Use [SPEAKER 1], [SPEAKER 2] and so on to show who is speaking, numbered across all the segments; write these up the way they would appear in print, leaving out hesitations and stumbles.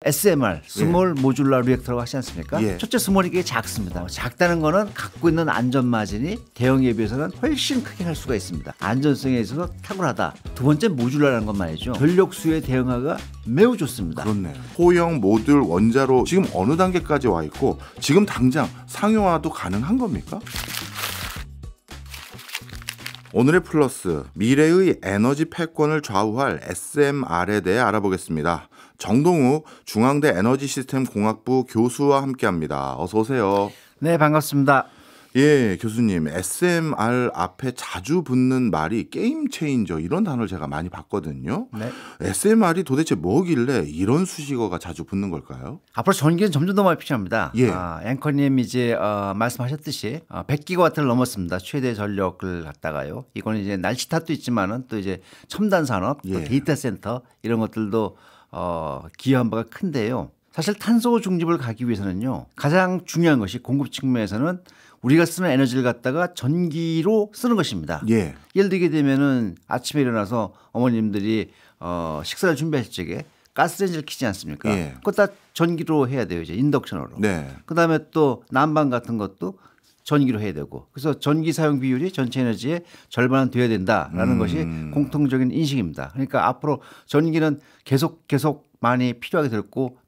[SPEAKER 1] SMR, 스몰 모듈러 리액터라고 하지 않습니까? 첫째 스몰이 게 작습니다. 작다는 거는 갖고 있는 안전 마진이 대형에 비해서는 훨씬 크게 할 수가 있습니다. 안전성에 있어서 탁월하다. 두 번째 모듈러라는 것 말이죠. 전력 수요에 대응하기가 매우 좋습니다.
[SPEAKER 2] 그렇네요. 소형 모듈 원자로 지금 어느 단계까지 와 있고 지금 당장 상용화도 가능한 겁니까? 오늘의 플러스, 미래의 에너지 패권을 좌우할 SMR에 대해 알아보겠습니다. 정동욱 중앙대 에너지시스템공학부 교수와 함께합니다. 어서 오세요.
[SPEAKER 1] 네, 반갑습니다.
[SPEAKER 2] 예, 교수님. SMR 앞에 자주 붙는 말이 게임 체인저 이런 단어를 제가 많이 봤거든요.
[SPEAKER 1] 네.
[SPEAKER 2] SMR이 도대체 뭐길래 이런 수식어가 자주 붙는 걸까요?
[SPEAKER 1] 앞으로 전기는 점점 더 많이 필요합니다.
[SPEAKER 2] 예.
[SPEAKER 1] 앵커님 이제 말씀하셨듯이 100기가와트를 넘었습니다. 최대 전력을 갖다가요. 이거는 이제 날씨 탓도 있지만은 또 이제 첨단 산업, 또 데이터 센터 이런 것들도 기여한 바가 큰데요. 사실 탄소 중립을 가기 위해서는요. 가장 중요한 것이 공급 측면에서는 우리가 쓰는 에너지를 갖다가 전기로 쓰는 것입니다.
[SPEAKER 2] 예.
[SPEAKER 1] 예를 들게 되면은 아침에 일어나서 어머님들이 식사를 준비하실 적에 가스레인지를 켜지 않습니까?
[SPEAKER 2] 예.
[SPEAKER 1] 그거 다 전기로 해야 돼요. 이제 인덕션으로.
[SPEAKER 2] 네.
[SPEAKER 1] 그다음에 또 난방 같은 것도 전기로 해야 되고 그래서 전기 사용 비율이 전체 에너지의 절반은 돼야 된다라는 것이 공통적인 인식입니다. 그러니까 앞으로 전기는 계속 많이 필요하게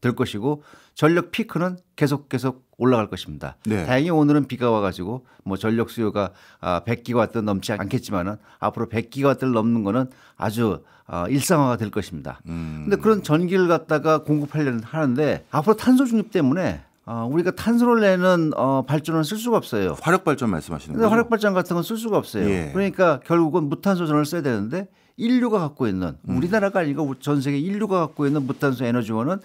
[SPEAKER 1] 될 것이고 전력 피크는 계속 올라갈 것입니다.
[SPEAKER 2] 네.
[SPEAKER 1] 다행히 오늘은 비가 와가지고 뭐 전력 수요가 100기가와트 넘지 않겠지만은 앞으로 100기가와트를 넘는 거는 아주 일상화가 될 것입니다. 그런데 그런 전기를 갖다가 공급하려는 하는데 앞으로 탄소 중립 때문에 우리가 탄소를 내는 발전은 쓸 수가 없어요.
[SPEAKER 2] 화력 발전 말씀하시는 거죠?
[SPEAKER 1] 화력 발전 같은 건 쓸 수가 없어요.
[SPEAKER 2] 예.
[SPEAKER 1] 그러니까 결국은 무탄소 전원을 써야 되는데 인류가 갖고 있는 우리나라가 아니고 전 세계 인류가 갖고 있는 무탄소 에너지원은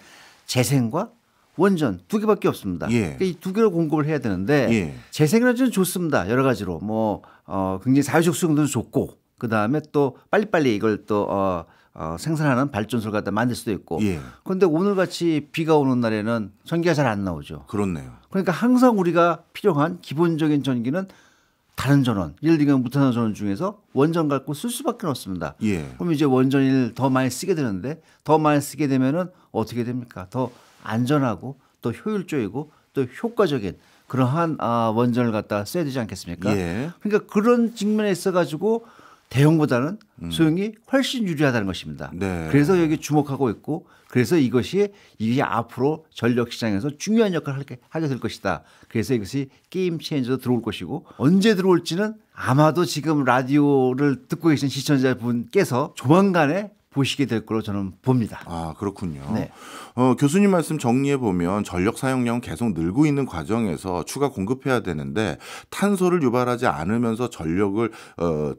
[SPEAKER 1] 재생과 원전 두 개밖에 없습니다.
[SPEAKER 2] 예.
[SPEAKER 1] 그러니까 이 두 개로 공급을 해야 되는데
[SPEAKER 2] 예.
[SPEAKER 1] 재생에너지는 좋습니다. 여러 가지로 뭐 굉장히 사회적 수용도도 좋고 그 다음에 또 빨리빨리 이걸 또 생산하는 발전소를 갖다 만들 수도 있고.
[SPEAKER 2] 예.
[SPEAKER 1] 그런데 오늘 같이 비가 오는 날에는 전기가 잘 안 나오죠.
[SPEAKER 2] 그렇네요.
[SPEAKER 1] 그러니까 항상 우리가 필요한 기본적인 전기는 다른 전원, 예를 들면 무탄소 전원 중에서 원전 갖고 쓸 수밖에 없습니다.
[SPEAKER 2] 예.
[SPEAKER 1] 그럼 이제 원전을 더 많이 쓰게 되는데 더 많이 쓰게 되면은 어떻게 됩니까? 더 안전하고 또 효율적이고 또 효과적인 그러한 원전을 갖다 써야 되지 않겠습니까?
[SPEAKER 2] 예.
[SPEAKER 1] 그러니까 그런 측면에 있어 가지고 대형보다는 소형이 훨씬 유리하다는 것입니다.
[SPEAKER 2] 네.
[SPEAKER 1] 그래서 여기 주목하고 있고 그래서 이게 앞으로 전력 시장에서 중요한 역할을 하게 될 것이다. 그래서 이것이 게임 체인저로 들어올 것이고 언제 들어올지는 아마도 지금 라디오를 듣고 계신 시청자분께서 조만간에 보시게 될 거로 저는 봅니다.
[SPEAKER 2] 아, 그렇군요.
[SPEAKER 1] 네.
[SPEAKER 2] 교수님 말씀 정리해 보면 전력 사용량은 계속 늘고 있는 과정에서 추가 공급해야 되는데 탄소를 유발하지 않으면서 전력을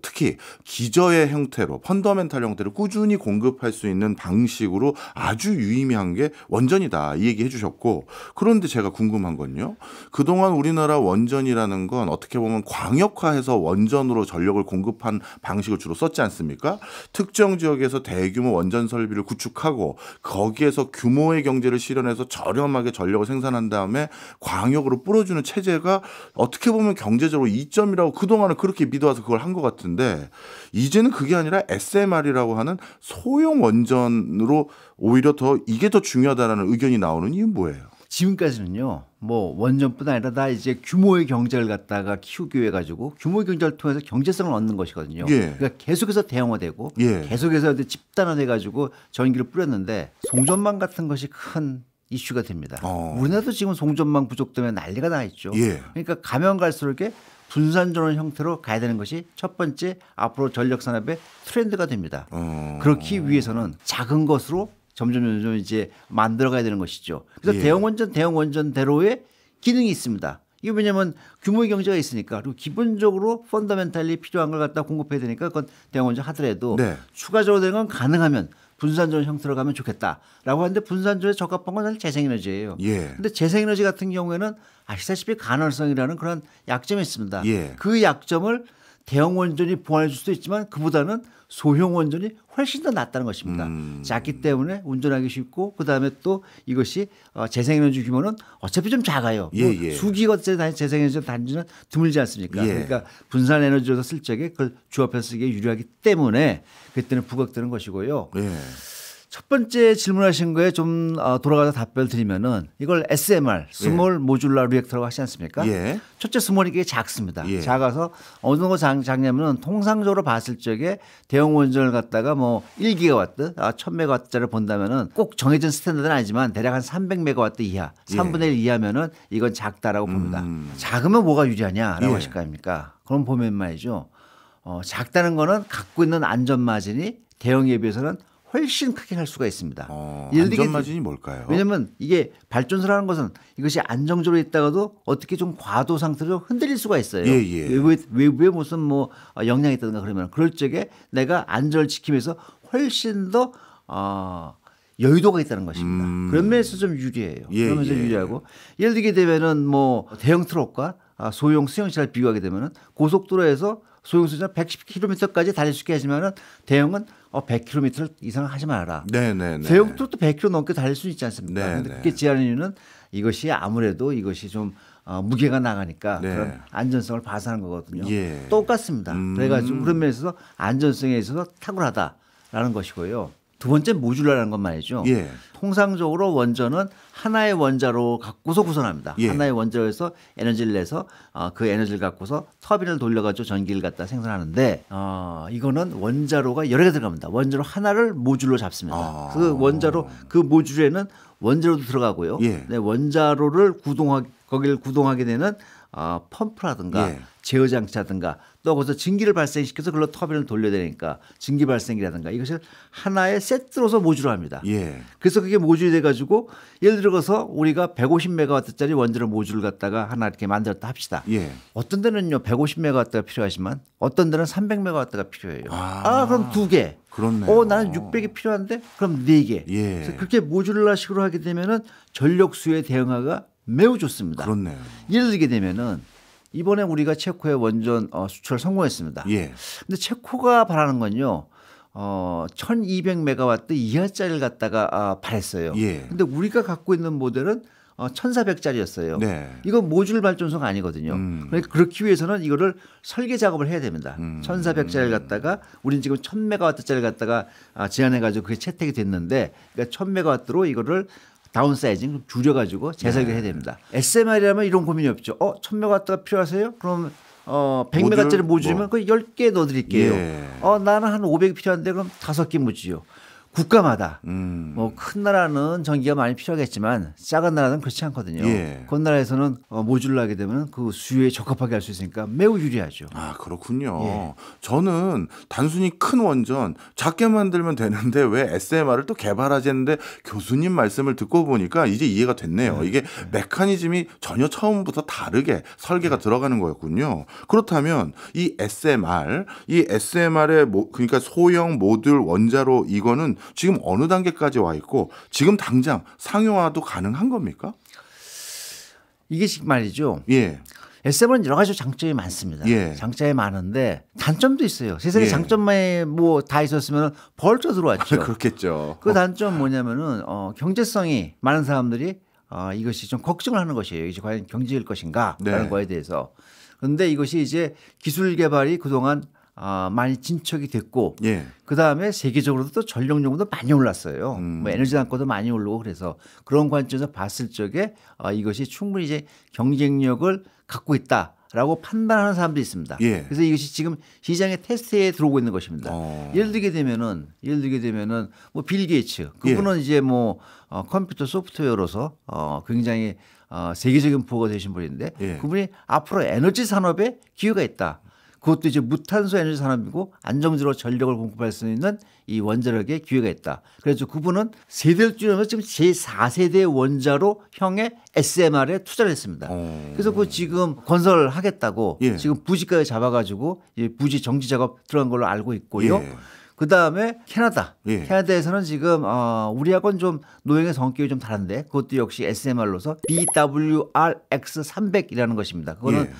[SPEAKER 2] 특히 기저의 형태로 펀더멘탈 형태로 꾸준히 공급할 수 있는 방식으로 아주 유의미한 게 원전이다. 이 얘기 해 주셨고 그런데 제가 궁금한 건요. 그동안 우리나라 원전이라는 건 어떻게 보면 광역화해서 원전으로 전력을 공급한 방식을 주로 썼지 않습니까? 특정 지역에서 대규모 원전 설비를 구축하고 거기에서 규모의 경제를 실현해서 저렴하게 전력을 생산한 다음에 광역으로 뿌려주는 체제가 어떻게 보면 경제적으로 이점이라고 그동안은 그렇게 믿어와서 그걸 한 것 같은데 이제는 그게 아니라 SMR이라고 하는 소형 원전으로 오히려 이게 더 중요하다는 의견이 나오는 이유는 뭐예요?
[SPEAKER 1] 지금까지는요, 뭐 원전뿐 아니라 다 이제 규모의 경제를 갖다가 키우기 위해 가지고 규모의 경제를 통해서 경제성을 얻는 것이거든요.
[SPEAKER 2] 예.
[SPEAKER 1] 그러니까 계속해서 대형화되고
[SPEAKER 2] 예.
[SPEAKER 1] 계속해서 집단화돼 가지고 전기를 뿌렸는데 송전망 같은 것이 큰 이슈가 됩니다. 우리나라도 지금 송전망 부족 때문에 난리가 나 있죠.
[SPEAKER 2] 예.
[SPEAKER 1] 그러니까 가면 갈수록 분산 전원 형태로 가야 되는 것이 첫 번째 앞으로 전력 산업의 트렌드가 됩니다. 그렇기 위해서는 작은 것으로 점점 이제 만들어가야 되는 것이죠. 그래서
[SPEAKER 2] 예.
[SPEAKER 1] 대형 원전대로의 기능이 있습니다. 이게 왜냐하면 규모의 경제가 있으니까 그리고 기본적으로 펀더멘탈리 필요한 걸 갖다 공급해야 되니까 그건 대형 원전 하더라도
[SPEAKER 2] 네.
[SPEAKER 1] 추가적으로 되는 건 가능하면 분산전원 형태로 가면 좋겠다라고 하는데 분산전원에 적합한 건 사실 재생에너지예요. 그런데 재생에너지 같은 경우에는 아시다시피 간헐성이라는 그런 약점이 있습니다.
[SPEAKER 2] 예.
[SPEAKER 1] 그 약점을 대형 원전이 보완해 줄 수도 있지만 그보다는 소형 원전이 훨씬 더 낫다는 것입니다. 작기 때문에 운전하기 쉽고 그다음에 또 이것이 재생에너지 규모는 어차피 좀 작아요.
[SPEAKER 2] 예.
[SPEAKER 1] 수기가짜리 재생에너지 단지는 드물지 않습니까?
[SPEAKER 2] 예.
[SPEAKER 1] 그러니까 분산에너지로서 쓸 적에 그걸 조합해서 쓰기에 유리하기 때문에 그때는 부각되는 것이고요.
[SPEAKER 2] 예.
[SPEAKER 1] 첫 번째 질문하신 거에 좀 돌아가서 답변을 드리면은 이걸 SMR, 스몰 모듈라 리액터라고 하지 않습니까?
[SPEAKER 2] 예.
[SPEAKER 1] 첫째 스몰이 게 작습니다.
[SPEAKER 2] 예.
[SPEAKER 1] 작아서 어느 정도 작냐면은 통상적으로 봤을 적에 대형 원전을 갖다가 뭐 1기가와트, 1000메가와트짜리를 본다면은 꼭 정해진 스탠다드는 아니지만 대략 한 300메가와트 이하, 3분의 1 이하면은 이건 작다라고 봅니다. 작으면 뭐가 유리하냐라고 하실 거 아닙니까? 그럼 보면 말이죠. 작다는 거는 갖고 있는 안전 마진이 대형에 비해서는 훨씬 크게 할 수가 있습니다.
[SPEAKER 2] 안전 마진이 뭘까요?
[SPEAKER 1] 왜냐하면 이게 발전소라는 것은 이것이 안정적으로 있다가도 어떻게 좀 과도 상태로 흔들릴 수가 있어요.
[SPEAKER 2] 예.
[SPEAKER 1] 외부에 무슨 뭐 영향이 있다든가 그러면 그럴 적에 내가 안전을 지키면서 훨씬 더 여유도가 있다는 것입니다. 그런 면에서 좀 유리해요. 그러면서 유리하고 예를 들게 되면은 뭐 대형 트럭과 소형 수용차를 비교하게 되면은 고속도로에서 소형 수용차 110km까지 달릴 수 있게 하지만은 대형은 100km 이상 하지 말아라.
[SPEAKER 2] 네네네.
[SPEAKER 1] 대형 트럭도 100km 넘게 달릴 수 있지 않습니까? 그런데
[SPEAKER 2] 네네.
[SPEAKER 1] 그게 제한하는 이유는 이것이 아무래도 이것이 좀 무게가 나가니까 그런 안전성을 봐서 하는 거거든요.
[SPEAKER 2] 예.
[SPEAKER 1] 똑같습니다. 그래가지고 그런 면에서 안전성에 있어서 탁월하다라는 것이고요. 두 번째 모듈라라는 건 말이죠.
[SPEAKER 2] 예.
[SPEAKER 1] 통상적으로 원전은 하나의 원자로 갖고서 구성합니다.
[SPEAKER 2] 예.
[SPEAKER 1] 하나의 원자로에서 에너지를 내서 그 에너지를 갖고서 터빈을 돌려가지고 전기를 갖다 생산하는데 이거는 원자로가 여러 개 들어갑니다. 원자로 하나를 모듈로 잡습니다. 그 원자로 그 모듈에는 원자로도 들어가고요.
[SPEAKER 2] 예.
[SPEAKER 1] 네, 원자로를 거기를 구동하게 되는 펌프라든가 제어 장치라든가 또 거기서 증기를 발생시켜서 그걸로 터빈을 돌려야 되니까 증기 발생기라든가 이것을 하나의 세트로서 모듈로 합니다.
[SPEAKER 2] 예.
[SPEAKER 1] 그래서 그게 모듈이 돼가지고 예를 들어서 우리가 150메가와트짜리 원자로 모듈을 갖다가 하나 이렇게 만들었다 합시다.
[SPEAKER 2] 예.
[SPEAKER 1] 어떤 데는요 150메가와트가 필요하지만 어떤 데는 300메가와트가 필요해요. 그럼 두 개.
[SPEAKER 2] 그렇네요.
[SPEAKER 1] 나는 600이 필요한데 그럼 네 개.
[SPEAKER 2] 예.
[SPEAKER 1] 그래서 그렇게 모듈라식으로 하게 되면은 전력 수요의 대응하가 매우 좋습니다.
[SPEAKER 2] 그렇네요.
[SPEAKER 1] 예를 들게 되면은 이번에 우리가 체코에 원전 수출을 성공했습니다.
[SPEAKER 2] 예.
[SPEAKER 1] 근데 체코가 바라는 건요. 1200메가와트 이하짜리를 갖다가 바랬어요.
[SPEAKER 2] 예.
[SPEAKER 1] 근데 우리가 갖고 있는 모델은 1400짜리였어요.
[SPEAKER 2] 네.
[SPEAKER 1] 이건 모듈 발전소가 아니거든요. 그러니까 그렇기 위해서는 이거를 설계 작업을 해야 됩니다. 1400짜리를 갖다가 우리는 지금 1000메가와트짜리를 갖다가 제안해 가지고 그게 채택이 됐는데 그러니까 1000메가와트로 이거를 다운사이징 줄여가지고 재설계해야 됩니다. SMR이라면 이런 고민이 없죠. 1000메가와트가 필요하세요? 그럼 100메가짜리 모듈이면 그 10개 넣어드릴게요.
[SPEAKER 2] 예.
[SPEAKER 1] 나는 한 500이 필요한데 그럼 5개 모듈이요. 국가마다 뭐 큰 나라는 전기가 많이 필요하겠지만 작은 나라는 그렇지 않거든요.
[SPEAKER 2] 예.
[SPEAKER 1] 그 나라에서는 모듈을 하게 되면 그 수요에 적합하게 할 수 있으니까 매우 유리하죠.
[SPEAKER 2] 그렇군요.
[SPEAKER 1] 예.
[SPEAKER 2] 저는 단순히 큰 원전 작게 만들면 되는데 왜 SMR을 또 개발하지 했는데 교수님 말씀을 듣고 보니까 이제 이해가 됐네요. 이게 메커니즘이 전혀 처음부터 다르게 설계가 들어가는 거였군요. 그렇다면 이 SMR의 그러니까 소형 모듈 원자로 이거는 지금 어느 단계까지 와 있고 지금 당장 상용화도 가능한 겁니까?
[SPEAKER 1] 이게 말이죠.
[SPEAKER 2] 예.
[SPEAKER 1] SMR은 여러 가지 장점이 많습니다.
[SPEAKER 2] 예.
[SPEAKER 1] 장점이 많은데 단점도 있어요. 세상에
[SPEAKER 2] 예.
[SPEAKER 1] 장점만 뭐 다 있었으면 벌써 들어왔죠.
[SPEAKER 2] 그렇겠죠.
[SPEAKER 1] 그 단점 뭐냐면은 경제성이 많은 사람들이 이것이 좀 걱정을 하는 것이에요. 이제 과연 경제일 것인가라는 거에 대해서. 그런데 이것이 이제 기술 개발이 그동안 많이 진척이 됐고
[SPEAKER 2] 예.
[SPEAKER 1] 그다음에 세계적으로도 또 전력 요금도 많이 올랐어요. 뭐 에너지 단가도 많이 오르고 그래서 그런 관점에서 봤을 적에 이것이 충분히 이제 경쟁력을 갖고 있다라고 판단하는 사람도 있습니다.
[SPEAKER 2] 예.
[SPEAKER 1] 그래서 이것이 지금 시장의 테스트에 들어오고 있는 것입니다. 예를 들게 되면은 뭐 빌 게이츠 그분은 이제 뭐 컴퓨터 소프트웨어로서 굉장히 세계적인 부호가 되신 분인데 그분이 앞으로 에너지 산업에 기회가 있다. 그것도 이제 무탄소 에너지 산업이고 안정적으로 전력을 공급할 수 있는 이 원자력에 기회가 있다. 그래서 그분은 세대를 줄여서 지금 제4세대 원자로 형의 SMR에 투자를 했습니다. 그래서 그 지금 건설하겠다고 지금 부지까지 잡아가지고 부지 정지 작업 들어간 걸로 알고 있고요. 그 다음에 캐나다. 캐나다에서는 지금 우리하고는 좀 노형의 성격이 좀 다른데 그것도 역시 SMR로서 BWRX300이라는 것입니다. 그거는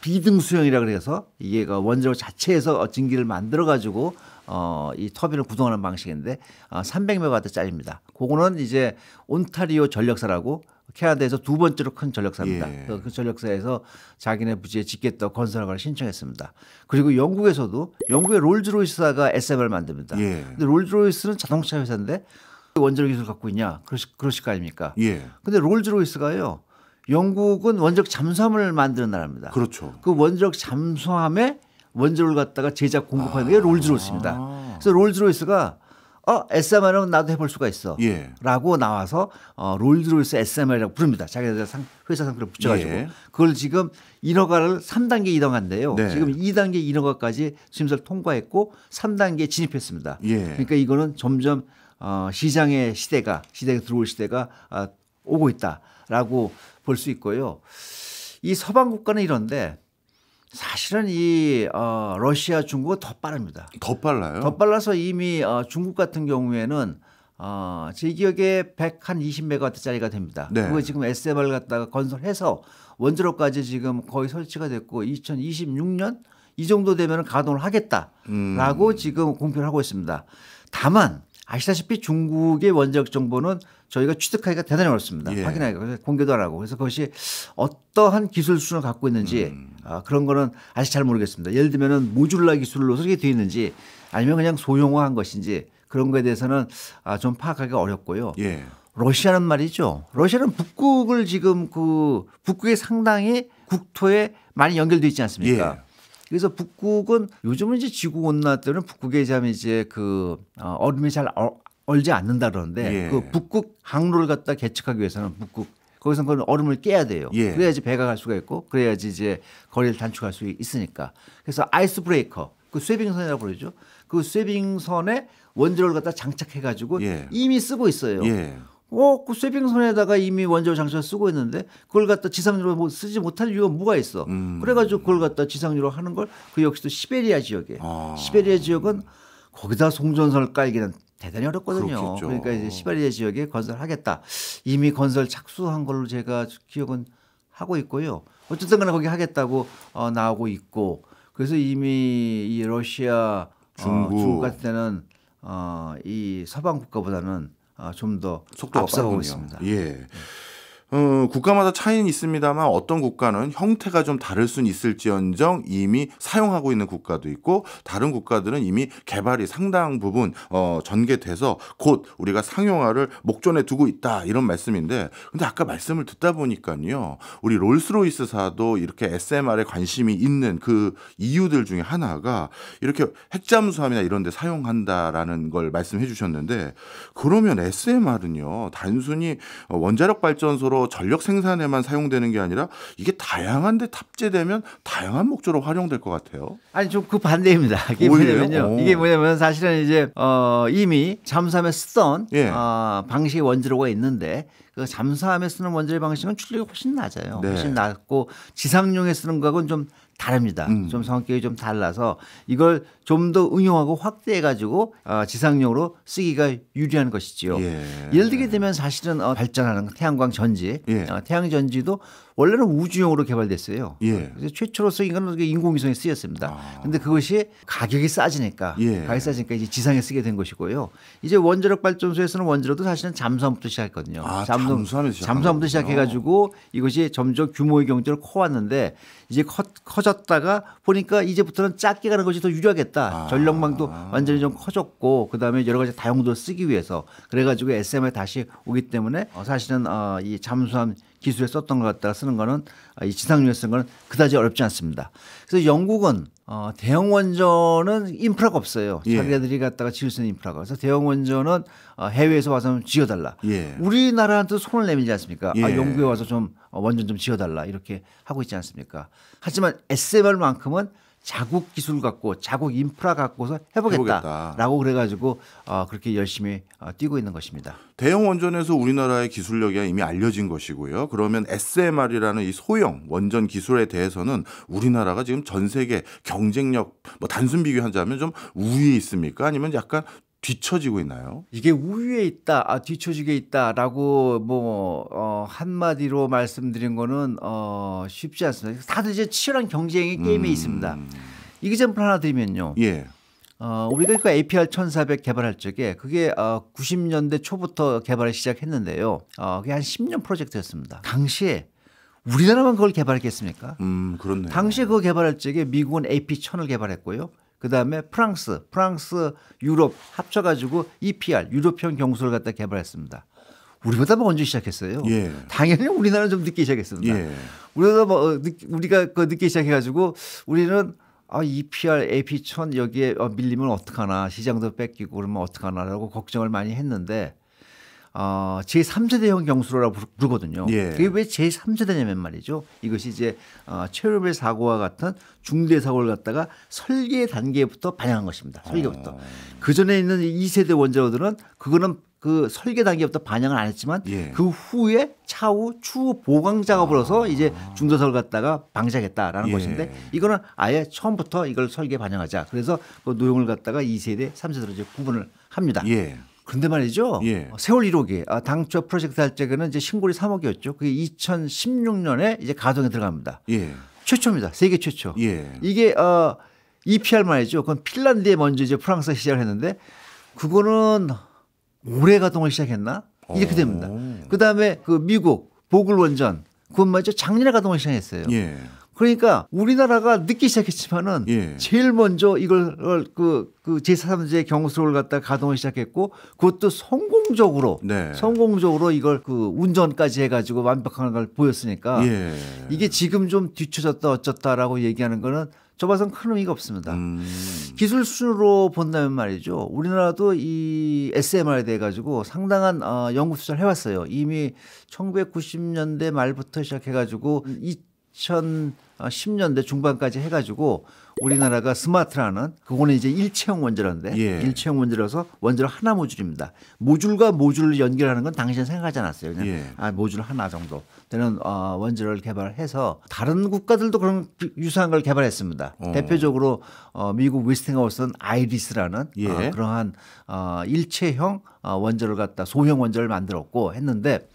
[SPEAKER 1] 비등 수형이라 그래서 이게 원자로 자체에서 증기를 만들어 가지고 이 터빈을 구동하는 방식인데 300메가와트짜리입니다. 그거는 이제 온타리오 전력사라고 캐나다에서 두 번째로 큰 전력사입니다.
[SPEAKER 2] 예.
[SPEAKER 1] 그 전력사에서 자기네 부지에 짓겠다고 건설허가를 신청했습니다. 그리고 영국에서도 영국의 롤즈로이스가 SMR을 만듭니다.
[SPEAKER 2] 예.
[SPEAKER 1] 근데 롤즈로이스는 자동차 회사인데 원자력 기술을 갖고 있냐? 그러실 거 아닙니까?
[SPEAKER 2] 예.
[SPEAKER 1] 근데 롤즈로이스가요. 영국은 원자력 잠수함을 만드는 나라입니다.
[SPEAKER 2] 그렇죠.
[SPEAKER 1] 그 원자력 잠수함에 원자력을 갖다가 제작 공급하는 게 롤즈로이스입니다. 그래서 롤즈로이스가 SMR은 나도 해볼 수가 있어.
[SPEAKER 2] 예.
[SPEAKER 1] 라고 나와서 롤즈로이스 SMR이라고 부릅니다. 자기네들 회사 상표를 붙여가지고.
[SPEAKER 2] 예.
[SPEAKER 1] 그걸 지금 인허가를 3단계 인허가인데요.
[SPEAKER 2] 네.
[SPEAKER 1] 지금 2단계 인허가까지 심사를 통과했고 3단계에 진입했습니다.
[SPEAKER 2] 예.
[SPEAKER 1] 그러니까 이거는 점점 시장에 들어올 시대가 오고 있다라고 볼 수 있고요. 이 서방 국가는 이런데 사실은 이 러시아, 중국은 더 빠릅니다.
[SPEAKER 2] 더 빨라요?
[SPEAKER 1] 더 빨라서 이미 중국 같은 경우에는 제 기억에 120메가와트짜리가 됩니다.
[SPEAKER 2] 네.
[SPEAKER 1] 그거 지금 SMR 갖다가 건설해서 원자로까지 지금 거의 설치가 됐고 2026년 이 정도 되면 가동을 하겠다라고 지금 공표를 하고 있습니다. 다만 아시다시피 중국의 원자력 정보는 저희가 취득하기가 대단히 어렵습니다.
[SPEAKER 2] 예.
[SPEAKER 1] 확인하기가 공개도 안 하고. 그래서 그것이 어떠한 기술 수준을 갖고 있는지 그런 거는 아직 잘 모르겠습니다. 예를 들면 모듈라 기술로 설계 되어 있는지 아니면 그냥 소형화한 것인지 그런 거에 대해서는 좀 파악하기가 어렵고요.
[SPEAKER 2] 예.
[SPEAKER 1] 러시아는 말이죠. 러시아는 북극을 지금 북극에 상당히 국토에 많이 연결되어 있지 않습니까?
[SPEAKER 2] 예.
[SPEAKER 1] 그래서 북극은 요즘은 이제 지구 온난화 때는 북극에 이제 얼음이 잘 얼지 않는다 그러는데
[SPEAKER 2] 예.
[SPEAKER 1] 그 북극 항로를 갖다 개척하기 위해서는 거기서 그 얼음을 깨야 돼요.
[SPEAKER 2] 예.
[SPEAKER 1] 그래야지 배가 갈 수가 있고 그래야지 이제 거리를 단축할 수 있으니까. 그래서 아이스 브레이커 그 쇠빙선이라고 그러죠. 그 쇠빙선에 원자로를 갖다 장착해 가지고
[SPEAKER 2] 예.
[SPEAKER 1] 이미 쓰고 있어요.
[SPEAKER 2] 예.
[SPEAKER 1] 그 쇠빙선에다가 이미 원자로 장치를 쓰고 있는데 그걸 갖다 지상유로 쓰지 못할 이유가 뭐가 있어. 그래가지고 그걸 갖다 지상유로 하는 걸 그 역시도 시베리아 지역에. 시베리아 지역은 거기다 송전선을 깔기는 대단히 어렵거든요.
[SPEAKER 2] 그렇겠죠.
[SPEAKER 1] 그러니까 이제 시베리아 지역에 건설하겠다. 이미 건설 착수한 걸로 제가 기억은 하고 있고요. 어쨌든 간에 거기 하겠다고 나오고 있고 그래서 이미 이 러시아 중국 같은 데는 이 서방 국가보다는 좀 더
[SPEAKER 2] 속도가
[SPEAKER 1] 앞서가고
[SPEAKER 2] 빠르군요.
[SPEAKER 1] 있습니다.
[SPEAKER 2] 예. 국가마다 차이는 있습니다만 어떤 국가는 형태가 좀 다를 수는 있을지언정 이미 사용하고 있는 국가도 있고 다른 국가들은 이미 개발이 상당 부분 전개돼서 곧 우리가 상용화를 목전에 두고 있다 이런 말씀인데 근데 아까 말씀을 듣다 보니까요. 우리 롤스로이스사도 이렇게 SMR에 관심이 있는 그 이유들 중에 하나가 이렇게 핵잠수함이나 이런 데 사용한다라는 걸 말씀해 주셨는데 그러면 SMR은요. 단순히 원자력 발전소로 전력 생산에만 사용되는 게 아니라 이게 다양한 데 탑재되면 다양한 목적으로 활용될 것 같아요.
[SPEAKER 1] 아니 좀 그 반대입니다. 이게 뭐냐면 사실은 이제 이미 잠수함에 쓰던
[SPEAKER 2] 예.
[SPEAKER 1] 방식의 원자로가 있는데 그 잠수함에 쓰는 원자로 방식은 출력이 훨씬 낮아요.
[SPEAKER 2] 네.
[SPEAKER 1] 훨씬 낮고 지상용에 쓰는 거하고는 좀 다릅니다. 좀 성격이 좀 달라서 이걸 좀 더 응용하고 확대해 가지고 지상용으로 쓰기가 유리한 것이지요.
[SPEAKER 2] 예.
[SPEAKER 1] 예를 들게 되면 사실은 발전하는 태양광 전지,
[SPEAKER 2] 예.
[SPEAKER 1] 태양 전지도 원래는 우주용으로 개발됐어요.
[SPEAKER 2] 예.
[SPEAKER 1] 그래서 최초로 쓰인 건 인공위성에 쓰였습니다. 그런데 그것이 가격이 싸지니까, 이제 지상에 쓰게 된 것이고요. 이제 원자력 발전소에서는 원자로도 사실은 잠수함부터 시작했거든요. 잠수함부터 시작해가지고 이것이 점점 규모의 경제를 커왔는데 이제 커졌다가 보니까 이제부터는 작게 가는 것이 더 유리하겠다. 전력망도 완전히 좀 커졌고 그다음에 여러 가지 다용도를 쓰기 위해서 그래가지고 SM에 다시 오기 때문에 사실은 이 잠수함 기술에 썼던 것 갖다가 쓰는 거는 이 지상용에 쓰는 거는 그다지 어렵지 않습니다. 그래서 영국은 대형 원전은 인프라가 없어요.
[SPEAKER 2] 예.
[SPEAKER 1] 자기네들이 갖다가 지을 수 있는 인프라가. 그래서 대형 원전은 해외에서 와서 지어달라.
[SPEAKER 2] 예.
[SPEAKER 1] 우리나라한테 손을 내밀지 않습니까?
[SPEAKER 2] 예.
[SPEAKER 1] 영국에 와서 좀 원전 좀 지어달라 이렇게 하고 있지 않습니까? 하지만 SMR만큼은 자국 기술 갖고 자국 인프라 갖고서 해보겠다라고 그래가지고 그렇게 열심히 뛰고 있는 것입니다.
[SPEAKER 2] 대형 원전에서 우리나라의 기술력이 이미 알려진 것이고요. 그러면 SMR이라는 이 소형 원전 기술에 대해서는 우리나라가 지금 전 세계 경쟁력 단순 비교하자면 좀 우위에 있습니까? 아니면 약간 뒤처지고 있나요?
[SPEAKER 1] 이게 우위에 있다, 뒤처지게 있다라고 한마디로 말씀드린 거는 쉽지 않습니다. 다들 이제 치열한 경쟁의 게임에 있습니다. 이그젬플 하나 드리면요.
[SPEAKER 2] 예.
[SPEAKER 1] 우리가 그 APR 1400 개발할 적에 그게 90년대 초부터 개발을 시작했는데요. 그게 한 10년 프로젝트였습니다. 당시에 우리나라만 그걸 개발했겠습니까?
[SPEAKER 2] 그렇네요.
[SPEAKER 1] 당시에 그거 개발할 적에 미국은 AP1000을 개발했고요. 그다음에 프랑스, 유럽 합쳐가지고 EPR, 유로피언 경수를 갖다 개발했습니다. 우리보다 먼저 시작했어요.
[SPEAKER 2] 예.
[SPEAKER 1] 당연히 우리나라는 좀 늦게 시작했습니다.
[SPEAKER 2] 예.
[SPEAKER 1] 우리가 그 늦게 시작해가지고 우리는 EPR, AP1000 여기에 밀리면 어떡하나, 시장도 뺏기고 그러면 어떡하나라고 걱정을 많이 했는데 제3세대형 경수로라고 부르거든요.
[SPEAKER 2] 예.
[SPEAKER 1] 그게 왜 제3세대냐면 말이죠. 이것이 이제 체르노빌 사고와 같은 중대 사고를 갖다가 설계 단계부터 반영한 것입니다. 설계부터. 그 전에 있는 2세대 원자로들은 그거는 그 설계 단계부터 반영을 안 했지만
[SPEAKER 2] 예.
[SPEAKER 1] 그 후에 추후 보강 작업을 해서 이제 중도설을 갖다가 방지하겠다라는
[SPEAKER 2] 예.
[SPEAKER 1] 것인데 이거는 아예 처음부터 이걸 설계 반영하자. 그래서 그 노용을 갖다가 2세대, 3세대로 이제 구분을 합니다.
[SPEAKER 2] 예.
[SPEAKER 1] 그런데 말이죠.
[SPEAKER 2] 예.
[SPEAKER 1] 세월 1호기 당초 프로젝트 할 적에는 이제 신고리 3억이었죠. 그게 2016년에 이제 가동에 들어갑니다.
[SPEAKER 2] 예.
[SPEAKER 1] 최초입니다. 세계 최초.
[SPEAKER 2] 예.
[SPEAKER 1] 이게 EPR 말이죠. 그건 핀란드에 먼저 이제 프랑스가 시작을 했는데 그거는 올해 가동을 시작했나? 이렇게 됩니다. 그다음에 그 미국 보글 원전 그건 말이죠. 작년에 가동을 시작했어요.
[SPEAKER 2] 예.
[SPEAKER 1] 그러니까 우리나라가 늦게 시작했지만은
[SPEAKER 2] 예.
[SPEAKER 1] 제일 먼저 이걸 그 제3세 경수를 갖다 가동을 시작했고 그것도 성공적으로
[SPEAKER 2] 네.
[SPEAKER 1] 이걸 그 운전까지 해가지고 완벽한 걸 보였으니까
[SPEAKER 2] 예.
[SPEAKER 1] 이게 지금 좀 뒤쳐졌다 어쩌다라고 얘기하는 거는 저 봐선 큰 의미가 없습니다. 기술 수준으로 본다면 말이죠. 우리나라도 이 SMR에 대해 가지고 상당한 연구 투자를 해왔어요. 이미 1990년대 말부터 시작해가지고 2010년대 중반까지 해가지고 우리나라가 스마트라는 그거는 이제 일체형 원자로인데
[SPEAKER 2] 예.
[SPEAKER 1] 일체형 원자로서 원자로 하나 모듈입니다. 모듈과 모듈을 연결하는 건 당시엔 생각하지 않았어요. 그냥
[SPEAKER 2] 예.
[SPEAKER 1] 모듈 하나 정도 되는 원자로를 개발해서 다른 국가들도 그런 유사한 걸 개발했습니다. 대표적으로 미국 웨스팅하우스는 아이리스라는
[SPEAKER 2] 예.
[SPEAKER 1] 그러한 일체형 원자로를 갖다 소형 원자로를 만들었고 했는데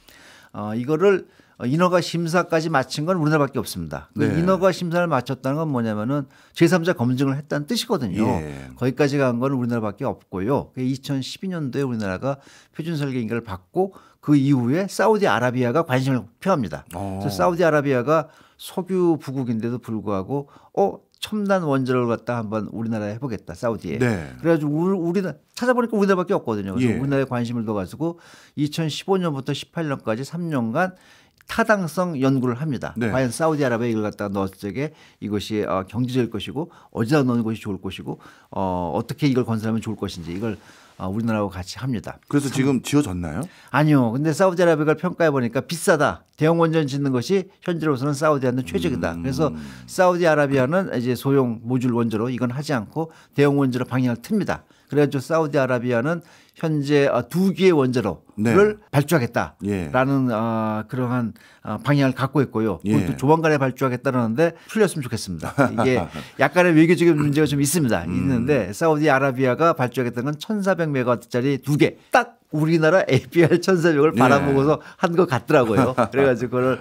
[SPEAKER 1] 이거를 인허가 심사까지 마친 건 우리나라밖에 없습니다. 그
[SPEAKER 2] 네.
[SPEAKER 1] 인허가 심사를 마쳤다는 건 뭐냐면은 제3자 검증을 했다는 뜻이거든요.
[SPEAKER 2] 예.
[SPEAKER 1] 거기까지 간 건 우리나라밖에 없고요. 2012년도에 우리나라가 표준 설계 인가를 받고 그 이후에 사우디아라비아가 관심을 표합니다. 그래서 사우디아라비아가 석유 부국인데도 불구하고 첨단 원자로를 갖다 한번 우리나라에 해보겠다 사우디에.
[SPEAKER 2] 네.
[SPEAKER 1] 그래가지고 우리나라 찾아보니까 우리나라밖에 없거든요. 그래서
[SPEAKER 2] 예.
[SPEAKER 1] 우리나라에 관심을 둬가지고 2015년부터 18년까지 3년간 타당성 연구를 합니다.
[SPEAKER 2] 네.
[SPEAKER 1] 과연 사우디아라비아에 이걸 갖다가 넣었을 적에 이것이 경제적일 것이고 어디다 넣는 것이 좋을 것이고 어떻게 이걸 건설하면 좋을 것인지 이걸 우리나라하고 같이 합니다.
[SPEAKER 2] 그래서 지금 지어졌나요?
[SPEAKER 1] 아니요. 근데 사우디아라비아를 평가해 보니까 비싸다. 대형 원전 짓는 것이 현재로서는 사우디한테는 최적이다. 그래서 사우디아라비아는 이제 소형 모듈 원자로 이건 하지 않고 대형 원자로 방향을 틉니다. 그래가지고 사우디아라비아는 현재 2개의 원자로를
[SPEAKER 2] 네.
[SPEAKER 1] 발주하겠다라는
[SPEAKER 2] 예.
[SPEAKER 1] 그러한 방향을 갖고 있고요.
[SPEAKER 2] 예.
[SPEAKER 1] 그것도 조만간에 발주하겠다는데 풀렸으면 좋겠습니다. 이게 약간의 외교적인 문제가 좀 있습니다. 있는데 사우디아라비아가 발주하겠다는 건 1,400메가와트짜리 2개 딱 우리나라 APR 1,400을 바라보고서 한 것 같더라고요. 그래가지고 그걸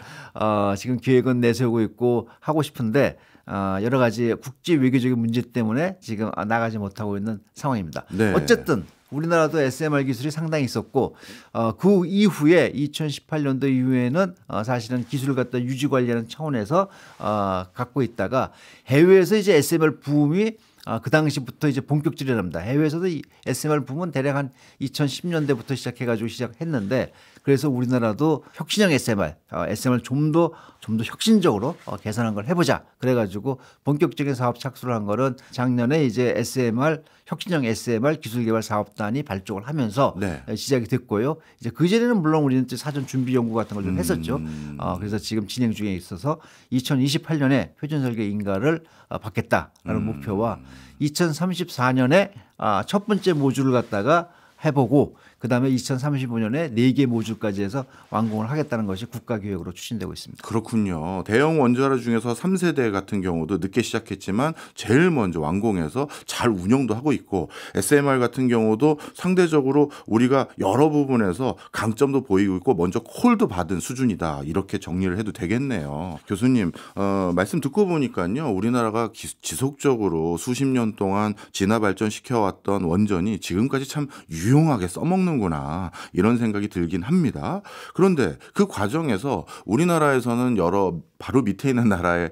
[SPEAKER 1] 지금 계획은 내세우고 있고 하고 싶은데 여러 가지 국제 외교적인 문제 때문에 지금 나가지 못하고 있는 상황입니다.
[SPEAKER 2] 네.
[SPEAKER 1] 어쨌든 우리나라도 SMR 기술이 상당히 있었고 그 이후에 2018년도 이후에는 사실은 기술을 갖다 유지 관리하는 차원에서 갖고 있다가 해외에서 이제 SMR 붐이 그 당시부터 이제 본격적으로 일어납니다. 해외에서도 이 SMR 붐은 대략 한 2010년대부터 시작해가지고 시작했는데 그래서 우리나라도 혁신형 SMR 좀 더 혁신적으로 개선한 걸 해보자. 그래가지고 본격적인 사업 착수를 한 거는 작년에 이제 혁신형 SMR 기술개발 사업단이 발족을 하면서
[SPEAKER 2] 네.
[SPEAKER 1] 시작이 됐고요. 이제 그 전에는 물론 우리는 사전 준비 연구 같은 걸 좀 했었죠. 그래서 지금 진행 중에 있어서 2028년에 표준 설계 인가를 받겠다라는 목표와 2034년에 첫 번째 모듈을 갖다가 해보고 그다음에 2035년에 4개 모듈까지 해서 완공을 하겠다는 것이 국가계획으로 추진되고 있습니다.
[SPEAKER 2] 그렇군요. 대형 원자로 중에서 3세대 같은 경우도 늦게 시작했지만 제일 먼저 완공해서 잘 운영도 하고 있고 SMR 같은 경우도 상대적으로 우리가 여러 부분에서 강점도 보이고 있고 먼저 콜도 받은 수준이다. 이렇게 정리를 해도 되겠네요. 교수님 말씀 듣고 보니까요. 우리나라가 지속적으로 수십 년 동안 진화 발전시켜왔던 원전이 지금까지 참 유용하게 써먹는구나 이런 생각이 들긴 합니다. 그런데 그 과정에서 우리나라에서는 바로 밑에 있는 나라의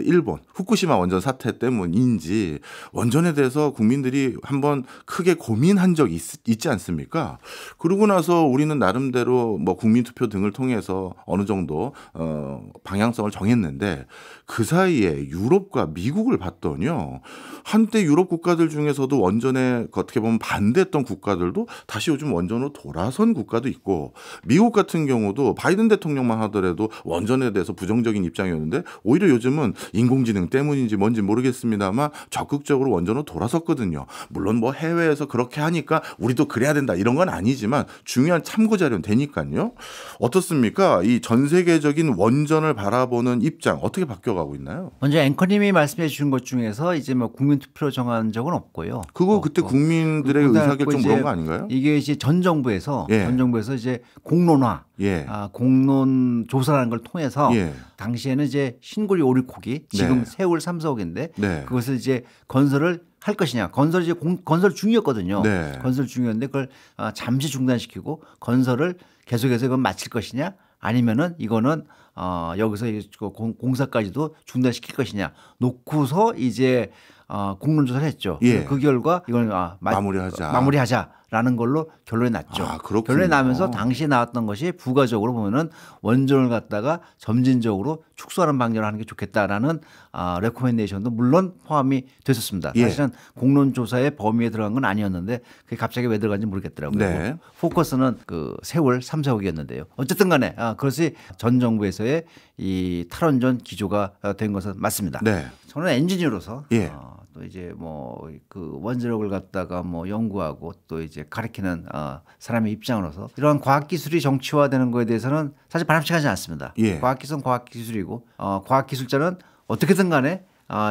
[SPEAKER 2] 일본 후쿠시마 원전 사태 때문인지 원전에 대해서 국민들이 한번 크게 고민한 적이 있지 않습니까? 그러고 나서 우리는 나름대로 뭐 국민투표 등을 통해서 어느 정도 방향성을 정했는데 그 사이에 유럽과 미국을 봤더니요. 한때 유럽 국가들 중에서도 원전에 어떻게 보면 반대했던 국가들도 다시 요즘 원전으로 돌아선 국가도 있고 미국 같은 경우도 바이든 대통령만 하더라도 원전에 대해서 부정적인 입장이었는데 오히려 요즘은 인공지능 때문인지 뭔지 모르겠습니다만 적극적으로 원전으로 돌아섰거든요. 물론 뭐 해외에서 그렇게 하니까 우리도 그래야 된다 이런 건 아니지만 중요한 참고 자료는 되니까요. 어떻습니까? 이 전 세계적인 원전을 바라보는 입장 어떻게 바뀌어가고 있나요?
[SPEAKER 1] 먼저 앵커님이 말씀해 주신 것 중에서 이제 뭐 국민투표로 정한 적은 없고요.
[SPEAKER 2] 그거 그때 국민들의 의사결정 그런 거 아닌가요?
[SPEAKER 1] 이게 이제 전 정부에서 이제 공론화,
[SPEAKER 2] 예.
[SPEAKER 1] 공론 조사라는 걸 통해서
[SPEAKER 2] 예.
[SPEAKER 1] 당시에는 이제 신고리 오리코기 지금 세울 3, 4호기인데 그것을 이제 건설을 할 것이냐. 건설이 이제 건설 중이었거든요. 건설 중이었는데 그걸 잠시 중단시키고 건설을 계속해서 이건 마칠 것이냐 아니면은 이거는 여기서 공사까지도 중단시킬 것이냐 놓고서 이제 공론조사를 했죠. 그 결과 이건 마무리하자라는 걸로 결론이 났죠. 결론이 나면서 당시에 나왔던 것이 부가적으로 보면은 원전을 갖다가 점진적으로 축소하는 방향으로 하는 게 좋겠다라는 레코멘데이션도 물론 포함이 됐었습니다. 사실은 공론조사의 범위에 들어간 건 아니었는데 그게 갑자기 왜 들어간지 모르겠더라고요. 포커스는 그 세월 3, 4호기였는데요. 어쨌든 간에 그것이 전 정부에서의 이 탈원전 기조가 된 것은 맞습니다. 저는 엔지니어로서 또 이제 뭐 그 원자력을 갖다가 뭐 연구하고 또 이제 가르치는 사람의 입장으로서 이러한 과학기술이 정치화되는 거에 대해서는 사실 바람직하지 않습니다. 과학기술은 과학기술이고 과학기술자는 어떻게든 간에